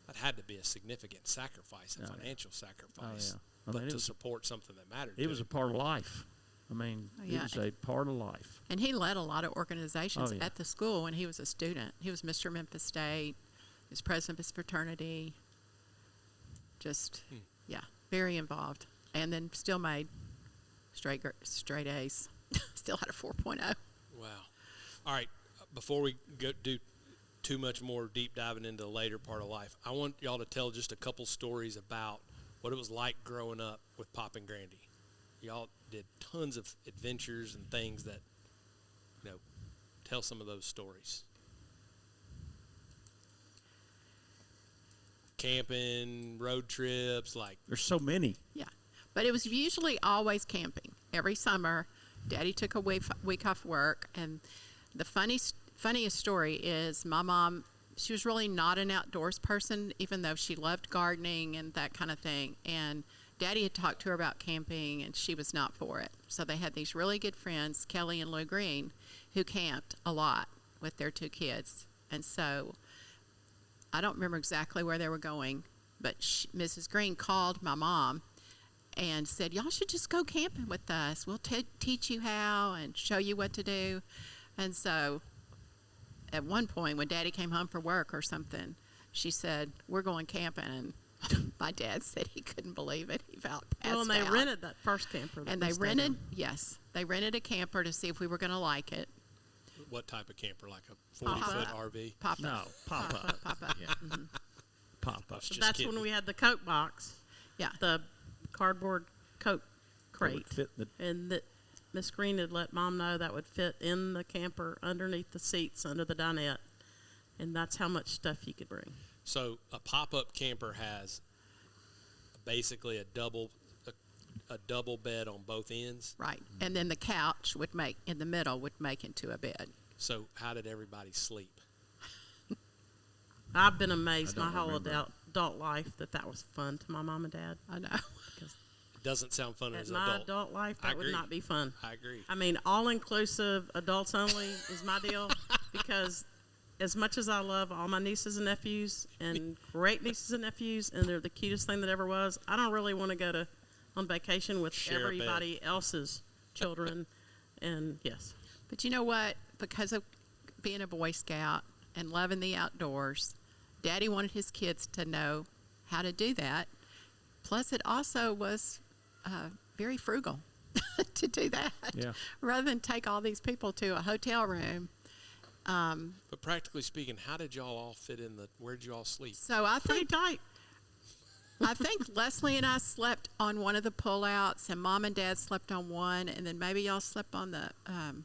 That had to be a significant sacrifice, a financial sacrifice, I but mean, to support something that mattered it to was a him. part of life. I mean, Yeah. it was a part of life. And he led a lot of organizations Oh, yeah. at the school when he was a student. He was Mr. Memphis State. He was president of his fraternity. Just, yeah, very involved. And then still made straight A's. Still had a 4.0. Wow. All right, before we do too much more deep diving into the later part of life, I want y'all to tell just a couple stories about what it was like growing up with Pop and Grandy. Y'all did tons of adventures and things that, tell some of those stories. Camping, road trips, like, There's so many. Yeah. But it was usually always camping. Every summer, Daddy took a week off work. And the funniest story is my mom, she was really not an outdoors person, even though she loved gardening and that kind of thing. And Daddy had talked to her about camping, and she was not for it. So they had these really good friends, Kelly and Lou Green, who camped a lot with their 2 kids. And so I don't remember exactly where they were going, but Mrs. Green called my mom and said, y'all should just go camping with us. We'll teach you how and show you what to do. And so at one point when Daddy came home from work or something, she said, we're going camping. And my dad said he couldn't believe it. He felt passed Well, and they out. rented that first camper. that And we they stayed in. rented a camper to see if we were going to like it. what type of camper? Like a 40-foot RV? Pop-up. No, pop-up. Pop-up. Pop-up. Just That's kidding. when we had the Coke box, Yeah. the cardboard Coke That would crate, fit the- and that Miss Green had let Mom know that would fit in the camper underneath the seats under the dinette, and that's how much stuff you could bring. So a pop-up camper has basically a double bed on both ends. Right. And then the couch in the middle would make into a bed. So how did everybody sleep? I've been amazed I my don't whole remember. adult life that was fun to my mom and dad. I know. It doesn't sound fun as In an my adult. adult life, I that would agree. not be fun. I agree. I mean, all-inclusive, adults only is my deal because as much as I love all my nieces and nephews and great nieces and nephews, and they're the cutest thing that ever was, I don't really want to go on vacation with Share a bed. everybody else's children. And yes, But you know what? Because of being a Boy Scout and loving the outdoors, Daddy wanted his kids to know how to do that. Plus, it also was very frugal to do that. Yeah. Rather than take all these people to a hotel room. But practically speaking, how did y'all all fit in where'd you all sleep? So I pretty think Leslie and I slept on one of the pullouts, and Mom and Dad slept on one, and then maybe y'all slept on the I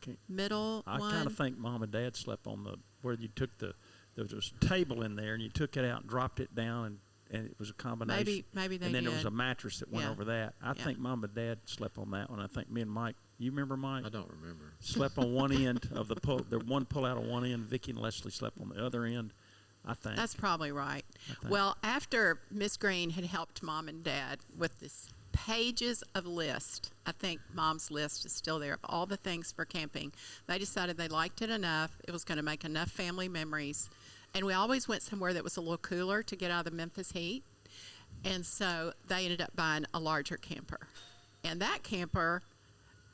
can't. middle I one. kind of think Mom and Dad slept on where you took there was a table in there and you took it out and dropped it down and it was a combination. Maybe they and then there was did. a mattress that went Yeah. over that. I Yeah. think Mom and Dad slept on that one. I think me and Mike. You remember Mike? I don't remember. Slept on one end of the one pull out on one end. Vicky and Leslie slept on the other end. I think. That's probably right. I think. Well, after Miss Green had helped Mom and Dad with this pages of list, I think Mom's list is still there of all the things for camping. They decided they liked it enough. It was going to make enough family memories And we always went somewhere that was a little cooler to get out of the Memphis heat. And so they ended up buying a larger camper. And that camper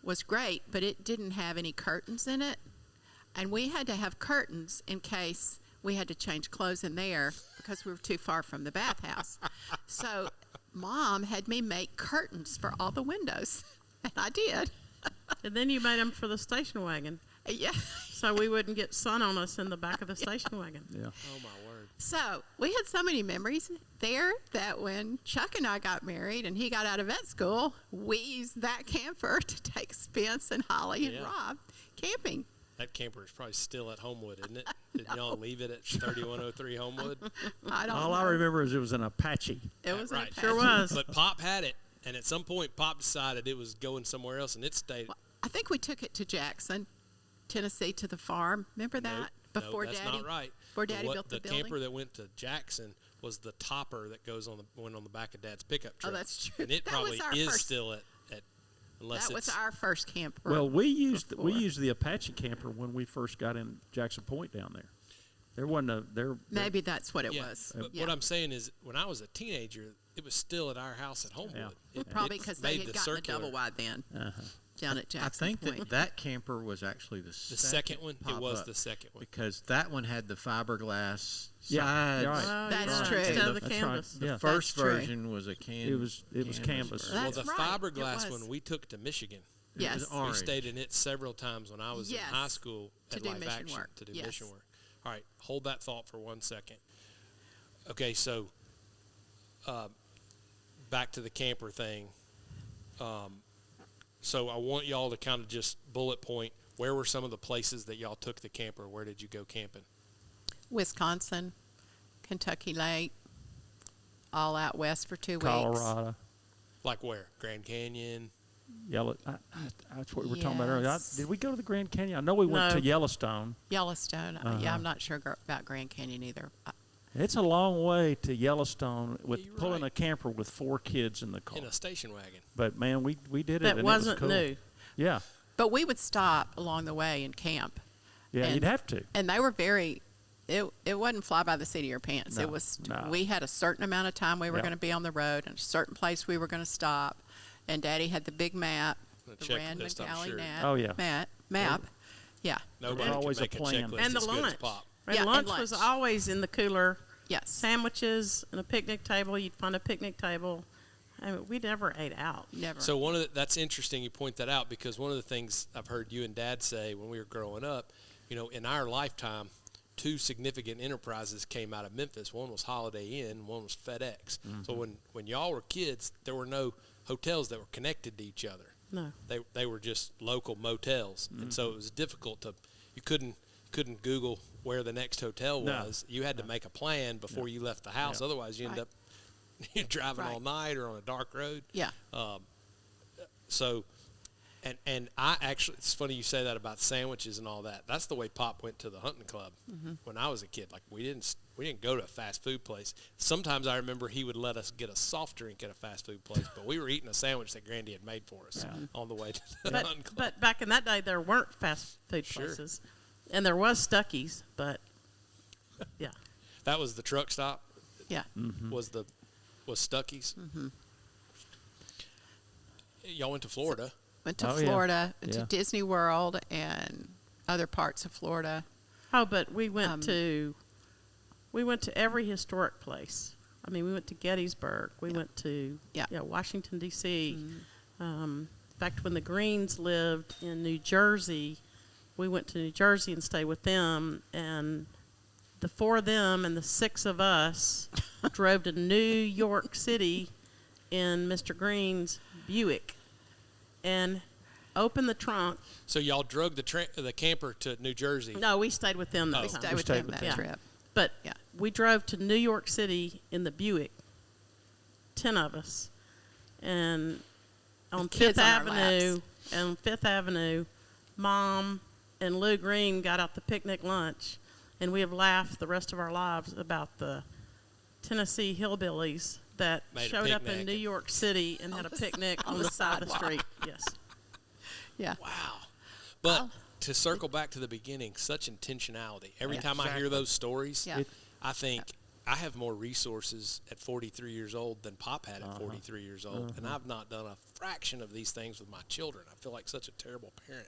was great, but it didn't have any curtains in it. And we had to have curtains in case we had to change clothes in there because we were too far from the bathhouse. So Mom had me make curtains for all the windows, and I did. And then you made them for the station wagon, Yeah. so we wouldn't get sun on us in the back of the station wagon. Yeah. Oh my word. So we had so many memories there that when Chuck and I got married and he got out of vet school, we used that camper to take Spence and Holly and Yeah. Rob camping. That camper is probably still at Homewood, isn't it? Did y'all leave it at 3103 Homewood? I don't All know. I remember is it was an Apache. It was an Right. Apache. Sure was. But Pop had it, and at some point, Pop decided it was going somewhere else, and it stayed. Well, I think we took it to Jackson, Tennessee, to the farm. Remember that? No, that's Daddy, not right. Before Daddy built the building. camper that went to Jackson was the topper that went on the back of Dad's pickup truck. Oh, that's true. And it That probably was our is first- still at unless That was it's our first camper. Well, we used before. the Apache camper when we first got in Jackson Point down there. There wasn't a there. Maybe that's what it yeah. was. But Yeah. what I'm saying is, when I was a teenager, it was still at our house at Homewood. Yeah. Probably It because they made had the gotten circular. the double wide then down at I Jackson think Point. that camper was actually the second one. It pop was up, the second one. because that one had the fiberglass Yeah, sides. you're right. Oh, That's yeah, true. Instead of the That's canvas. right. The Yeah. first That's true. version was a It was canvas. version. Well, That's the right. It fiberglass was. one we took to Michigan. Yes. was We orange. stayed in it several times when I was in Yes. high school To at do Life mission Action work. to do Yes. mission work. All right, hold that thought for 1 second. Okay, so back to the camper thing. So I want y'all to kind of just bullet point, where were some of the places that y'all took the camper? Where did you go camping? Wisconsin, Kentucky Lake, all out west for 2 weeks. Colorado, Like where? Grand Canyon? Yellow. That's what we were talking about earlier. Yes. Did we go to the Grand Canyon? I know we went No. to Yellowstone. Yellowstone. Yeah, Uh-huh. I'm not sure about Grand Canyon either. It's a long way to Yellowstone with you're pulling right. a camper with 4 kids in the car. In a station wagon. But man, we did it. That and wasn't it was cool. new. Yeah, But we would stop along the way and camp. yeah, And- you'd have to. And they were very, it wasn't fly by the seat of your pants. No, It was, no. we had a certain amount of time we were Yeah. going to be on the road and a certain place we were going to stop. And Daddy had the big map, A the Rand checklist, I'm McGalley sure. Oh, yeah. map. Yeah. Nobody always can a make a plan. checklist And the as good as lunch. Pop. And Yeah, and lunch was lunch. always in the cooler. Yes. Sandwiches and a picnic table. You'd find a picnic table. I mean, we never ate out. Never. So that's interesting you point that out, because one of the things I've heard you and Dad say when we were growing up, in our lifetime, 2 significant enterprises came out of Memphis. One was Holiday Inn, one was FedEx. So when y'all were kids, there were no hotels that were connected to each other. No. They were just local motels, and so it was difficult you couldn't Google where the next hotel No. was. You had to make a plan before you left the house. Yeah. Otherwise, you end Right. up driving all Right. night or on a dark road. yeah. So, and I actually, it's funny you say that about sandwiches and all that. That's the way Pop went to the hunting club when I was a kid. Like we didn't go to a fast food place. Sometimes I remember he would let us get a soft drink at a fast food place, but we were eating a sandwich that Grandy had made for us on the way to the hunting club. But back in that day, there weren't fast food Sure. places. And there was Stuckey's, but yeah. That was the truck stop. Yeah. Was Stuckey's. Y'all went to Florida. Went to Oh, yeah. Florida, went to Yeah. Disney World and other parts of Florida. Oh, but we went to every historic place. I mean, we went to Gettysburg. We went to Yeah. Washington D.C. In fact, when the Greens lived in New Jersey, we went to New Jersey and stayed with them. And the 4 of them and the 6 of us drove to New York City in Mr. Green's Buick and opened the trunk. So y'all drug the camper to New Jersey. No, we stayed with them that Oh. We time. stayed with stayed them with that them. trip. But Yeah. we drove to New York City in the Buick, 10 of us, and on With kids Fifth on our Avenue, Mom and Lou Green got out the picnic lunch, and we have laughed the rest of our lives about the Tennessee hillbillies that Made a showed up in picnic. New York City and had a the picnic on on the the side of the sidewalk. street. Yes. Yeah. Wow. But to circle back to the beginning, such intentionality. Every time I hear those stories, I think I have more resources at 43 years old than Pop had at 43 years old, and I've not done a fraction of these things with my children. I feel like such a terrible parent.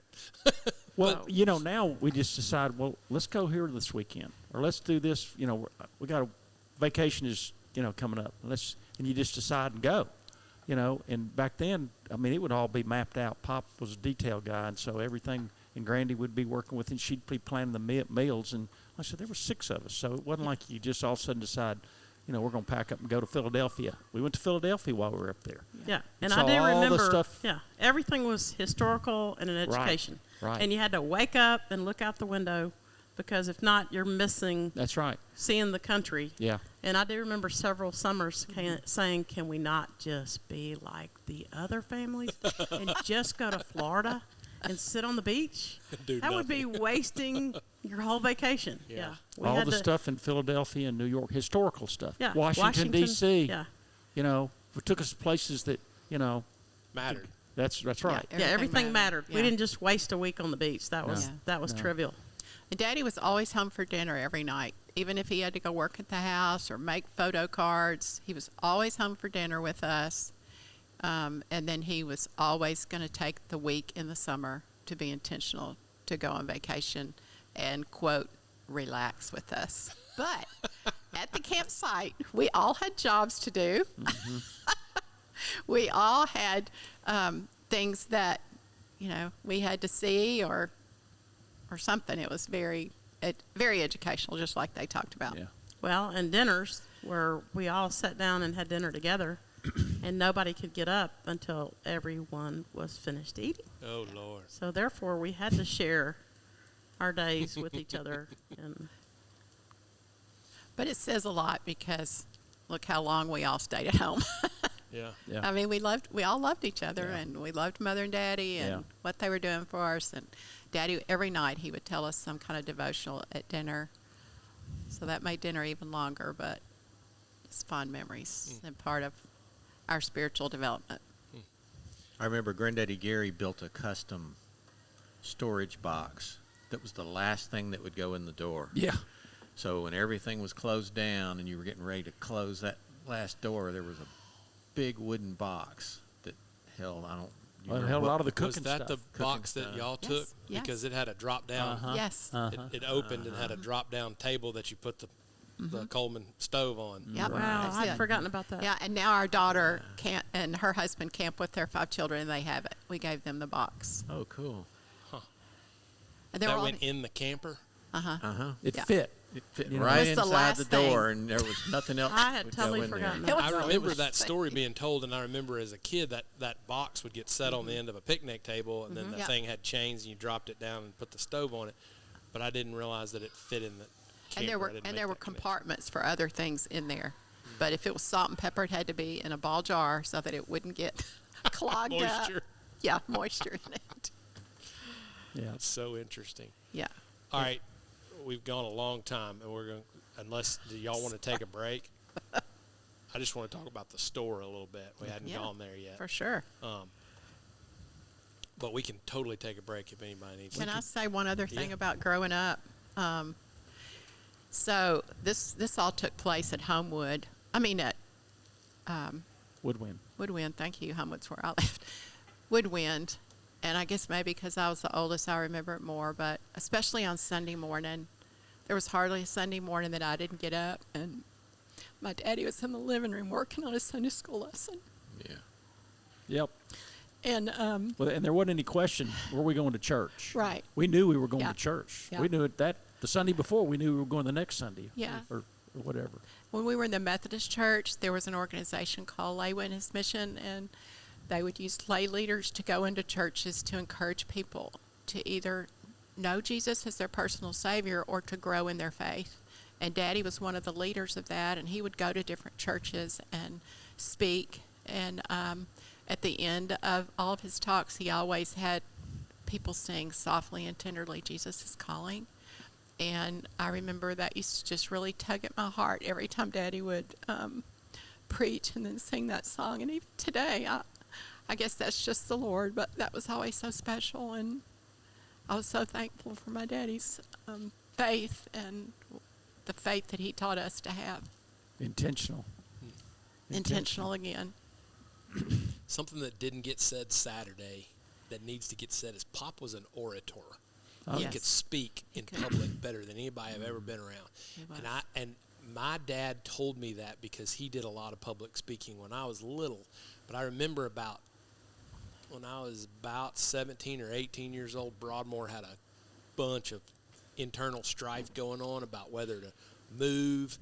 Well, now we just decide, well, let's go here this weekend, or let's do this. We got a vacation is coming up. And you just decide and go. And back then, I mean, it would all be mapped out. Pop was a detail guy, and so everything, and Grandy would be working with, and she'd be planning the meals. And like I said, there were 6 of us, so it wasn't like you just all of a sudden decide, we're going to pack up and go to Philadelphia. We went to Philadelphia while we were up there. Yeah, and saw I do all the remember. stuff. Yeah, everything was historical and an education. Right. And you had to wake up and look out the window, because if not, you're missing. That's right. Seeing the country. Yeah. And I do remember several summers saying, "Can we not just be like the other families and just go to Florida and sit on the beach? That would be wasting your whole vacation." Yeah. We All had the to- stuff in Philadelphia and New York, historical stuff. Yeah. Washington D.C. Yeah. We took us places that Mattered. That's right. Yeah, everything mattered. Yeah. We didn't just waste a week on the beach. That was trivial. And Daddy was always home for dinner every night. Even if he had to go work at the house or make photo cards, he was always home for dinner with us. And then he was always going to take the week in the summer to be intentional to go on vacation and, quote, relax with us. But at the campsite, we all had jobs to do. Mm-hmm. We all had things that, we had to see or something. It was very educational, just like they talked about. Yeah. Well, and dinners where we all sat down and had dinner together, and nobody could get up until everyone was finished eating. Oh, Lord. So therefore, we had to share our days with each other. But it says a lot, because look how long we all stayed at home. Yeah. I mean, we all loved each other, and we loved Mother and Daddy and what they were doing for us. And Daddy, every night, he would tell us some kind of devotional at dinner. So that made dinner even longer, but it's fond memories and part of our spiritual development. I remember Granddaddy Gary built a custom storage box that was the last thing that would go in the door. Yeah. So when everything was closed down and you were getting ready to close that last door, there was a big wooden box that held, It held a lot of the Was cooking that stuff. the box that y'all took? Yes. Because it had a drop down. Yes. It opened and had a drop down table that you put the Coleman stove on. Yep. Wow, That's I'd it. forgotten about that. Yeah, and now our daughter and her husband camp with their 5 children, and they have it. We gave them the box. Oh, cool. And they That were all, went in the camper? It Yeah. fit. It fit You know, right It was the inside last the door, thing. and there was nothing else. I had would totally go in forgotten there. that. I was remember the that same. story being told, and I remember as a kid that box would get set on the end of a picnic table, and then the Yeah. thing had chains, and you dropped it down and put the stove on it. But I didn't realize that it fit in the camper. And there were I didn't make there were that connection. compartments for other things in there. But if it was salt and pepper, it had to be in a ball jar so that it wouldn't get clogged up. Moisture. Yeah, moisture in it. Yeah. It's so interesting. Yeah. All right, we've gone a long time, and we're going. Unless do y'all want to take a break? I just want to talk about the store a little bit. We hadn't Yeah, gone there yet, For sure. but we can totally take a break if anybody needs. Can to. I say one other thing Yeah. about growing up? So this all took place at Homewood. I mean at Woodwind. Woodwind. Thank you. Homewood's where I lived. Woodwind. And I guess maybe because I was the oldest, I remember it more. But especially on Sunday morning, there was hardly a Sunday morning that I didn't get up. And my daddy was in the living room working on a Sunday school lesson. Yeah. Yep. And Well, and there wasn't any question, were we going to church? Right. We knew we were going Yeah. to church. Yeah. We knew it the Sunday before. We knew we were going the next Sunday. Yeah. Or whatever. when we were in the Methodist church, there was an organization called Lay Witness Mission, and they would use lay leaders to go into churches to encourage people to either know Jesus as their personal Savior or to grow in their faith. And Daddy was one of the leaders of that, and he would go to different churches and speak. And at the end of all of his talks, he always had people sing softly and tenderly, "Jesus is calling." And I remember that used to just really tug at my heart every time Daddy would preach and then sing that song. And even today, I guess that's just the Lord, but that was always so special. And I was so thankful for my daddy's faith and the faith that he taught us to have. Intentional. Intentional again. Something that didn't get said Saturday that needs to get said is Pop was an orator. Oh. He Yes. could speak in public better than anybody I've ever been around. He was. And my dad told me that because he did a lot of public speaking when I was little. But I remember when I was about 17 or 18 years old, Broadmoor had a bunch of internal strife going on about whether to move,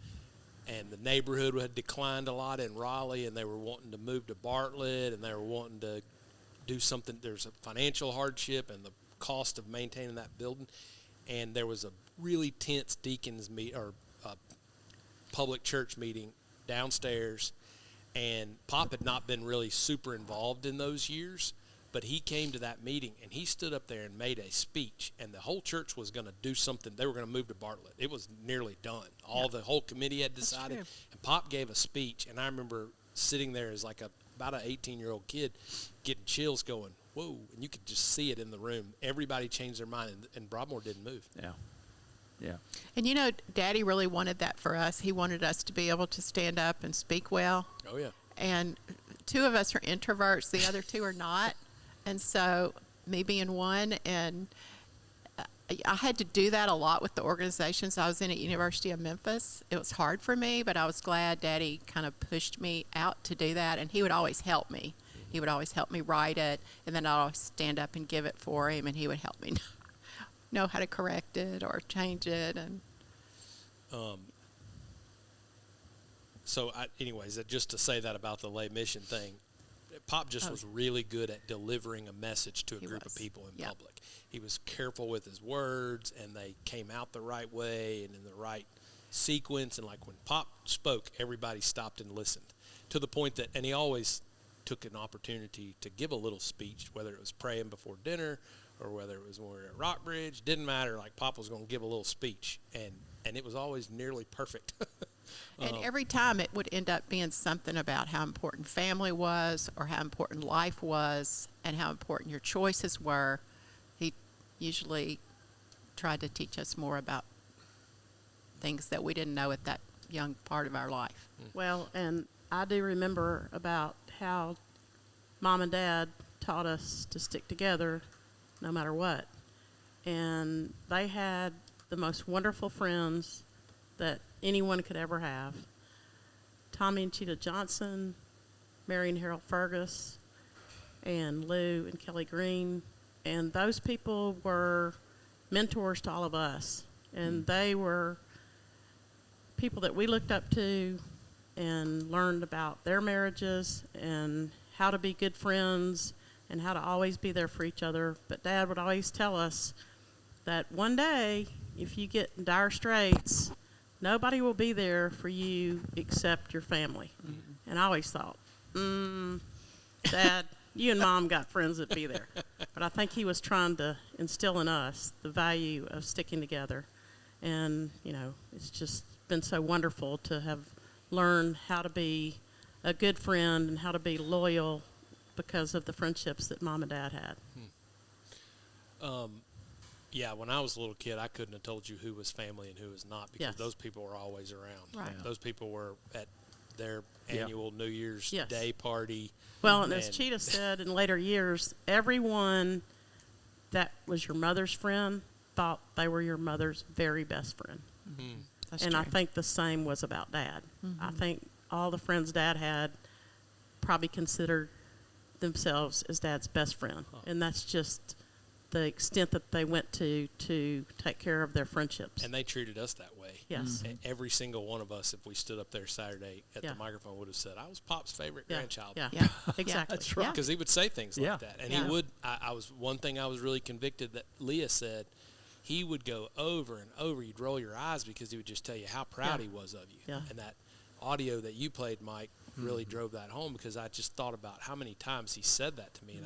and the neighborhood had declined a lot in Raleigh, and they were wanting to move to Bartlett, and they were wanting to do something. There's a financial hardship and the cost of maintaining that building, and there was a really tense deacons public church meeting downstairs, and Pop had not been really super involved in those years, but he came to that meeting and he stood up there and made a speech, and the whole church was going to do something. They were going to move to Bartlett. It was nearly done. The whole committee had decided, true. and Pop gave a speech, and I remember sitting there as like about an 18-year-old kid getting chills going, whoa, and you could just see it in the room. Everybody changed their mind, and Broadmoor didn't move. Yeah. Yeah. And you know, Daddy really wanted that for us. He wanted us to be able to stand up and speak well. Oh, yeah. And two of us are introverts, the other two are not. And so, me being one, and I had to do that a lot with the organizations I was in at University of Memphis. It was hard for me, but I was glad Daddy kind of pushed me out to do that, and he would always help me. He would always help me write it, and then I'd always stand up and give it for him, and he would help me know how to correct it or change it. And anyways, just to say that about the lay mission thing, Pop just was really good at delivering a message to a group of people in public. He was careful with his words, and they came out the right way and in the right sequence. And like when Pop spoke, everybody stopped and listened, to the point that, and he always took an opportunity to give a little speech, whether it was praying before dinner or whether it was when we were at Rockbridge. Didn't matter. Like, Pop was going to give a little speech, and it was always nearly perfect. And every time it would end up being something about how important family was, or how important life was, and how important your choices were. He usually tried to teach us more about things that we didn't know at that young part of our life. Well, and I do remember about how Mom and Dad taught us to stick together no matter what. And they had the most wonderful friends that anyone could ever have. Tommy and Cheetah Johnson, Mary and Harold Fergus, and Lou and Kelly Green. And those people were mentors to all of us. And they were people that we looked up to and learned about their marriages and how to be good friends and how to always be there for each other. But Dad would always tell us that one day, if you get in dire straits, nobody will be there for you except your family. Mm-hmm. And I always thought, Dad, you and Mom got friends that be there. But I think he was trying to instill in us the value of sticking together. And, you know, it's just been so wonderful to have learned how to be a good friend and how to be loyal because of the friendships that Mom and Dad had. Yeah, when I was a little kid, I couldn't have told you who was family and who was not, because Yes. those people were always around. Right. Yeah. Those people were at their annual New Year's Yes. Day party. Well, and as Cheetah said in later years, everyone that was your mother's friend thought they were your mother's very best friend. Mm-hmm. That's And true. I think the same was about Dad. I think all the friends Dad had probably considered themselves as Dad's best friend. And that's just the extent that they went to take care of their friendships. And they treated us that way. Yes. Every single one of us, if we stood up there Saturday at the microphone, would have said, I was Pop's favorite grandchild. Yeah, Yeah. exactly. That's right. Because he would say things Yeah. like that. And Yeah. he would, one thing I was really convicted that Leah said, he would go over and over. You'd roll your eyes because he would just tell you how proud he was of you. Yeah. And that audio that you played, Mike, really drove that home, because I just thought about how many times he said that to me.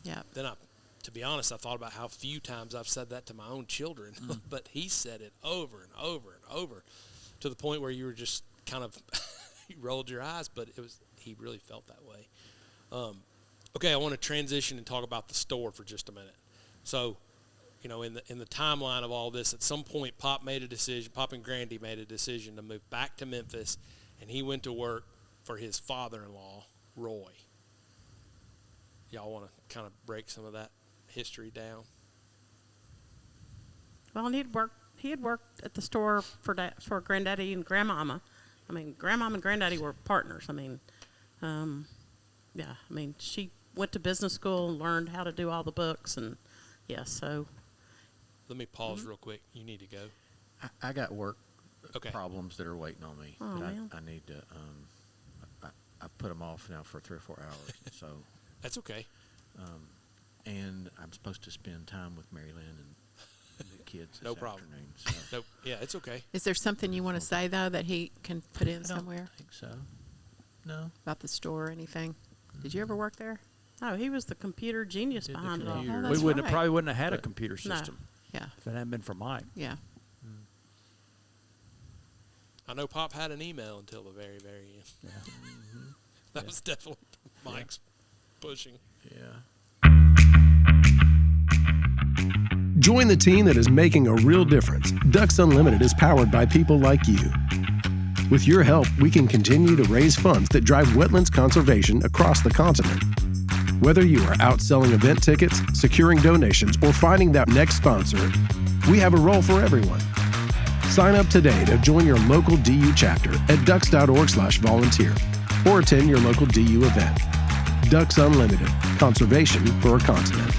And to be honest, I thought about how few times I've said that to my own children. But he said it over and over and over, to the point where you were just kind of, you rolled your eyes, but he really felt that way. Okay, I want to transition and talk about the store for just a minute. So you know, in the timeline of all this, at some point Pop and Grandy made a decision to move back to Memphis, and he went to work for his father-in-law, Roy. Y'all want to kind of break some of that history down? Well, and he had worked at the store for Granddaddy and Grandmama. I mean, Grandmama and Granddaddy were partners. I mean, she went to business school and learned how to do all the books, and so. Let me pause real quick. You need to go. I got work Okay. problems that are waiting on me. Oh, that man. I need to. I put them off now for 3 or 4 hours. So. That's okay. And I'm supposed to spend time with Mary Lynn and the kids No this problem. afternoon. So. Nope. Yeah, it's okay. Is there something you want to say, though, that he can put in somewhere I think so. No. about the store or anything? Did you ever work there? Oh, he was the computer genius Did the behind it all. computer. Oh, We that's We right. probably wouldn't have had a But- computer No. system Yeah, if it hadn't been for Mike. yeah. I know Pop had an email until the very, very end. Yeah. That was definitely Mike's pushing. Yeah. Join the team that is making a real difference. Ducks Unlimited is powered by people like you. With your help, we can continue to raise funds that drive wetlands conservation across the continent. Whether you are out selling event tickets, securing donations, or finding that next sponsor, we have a role for everyone. Sign up today to join your local DU chapter at ducks.org/volunteer or attend your local DU event. Ducks Unlimited, conservation for a continent.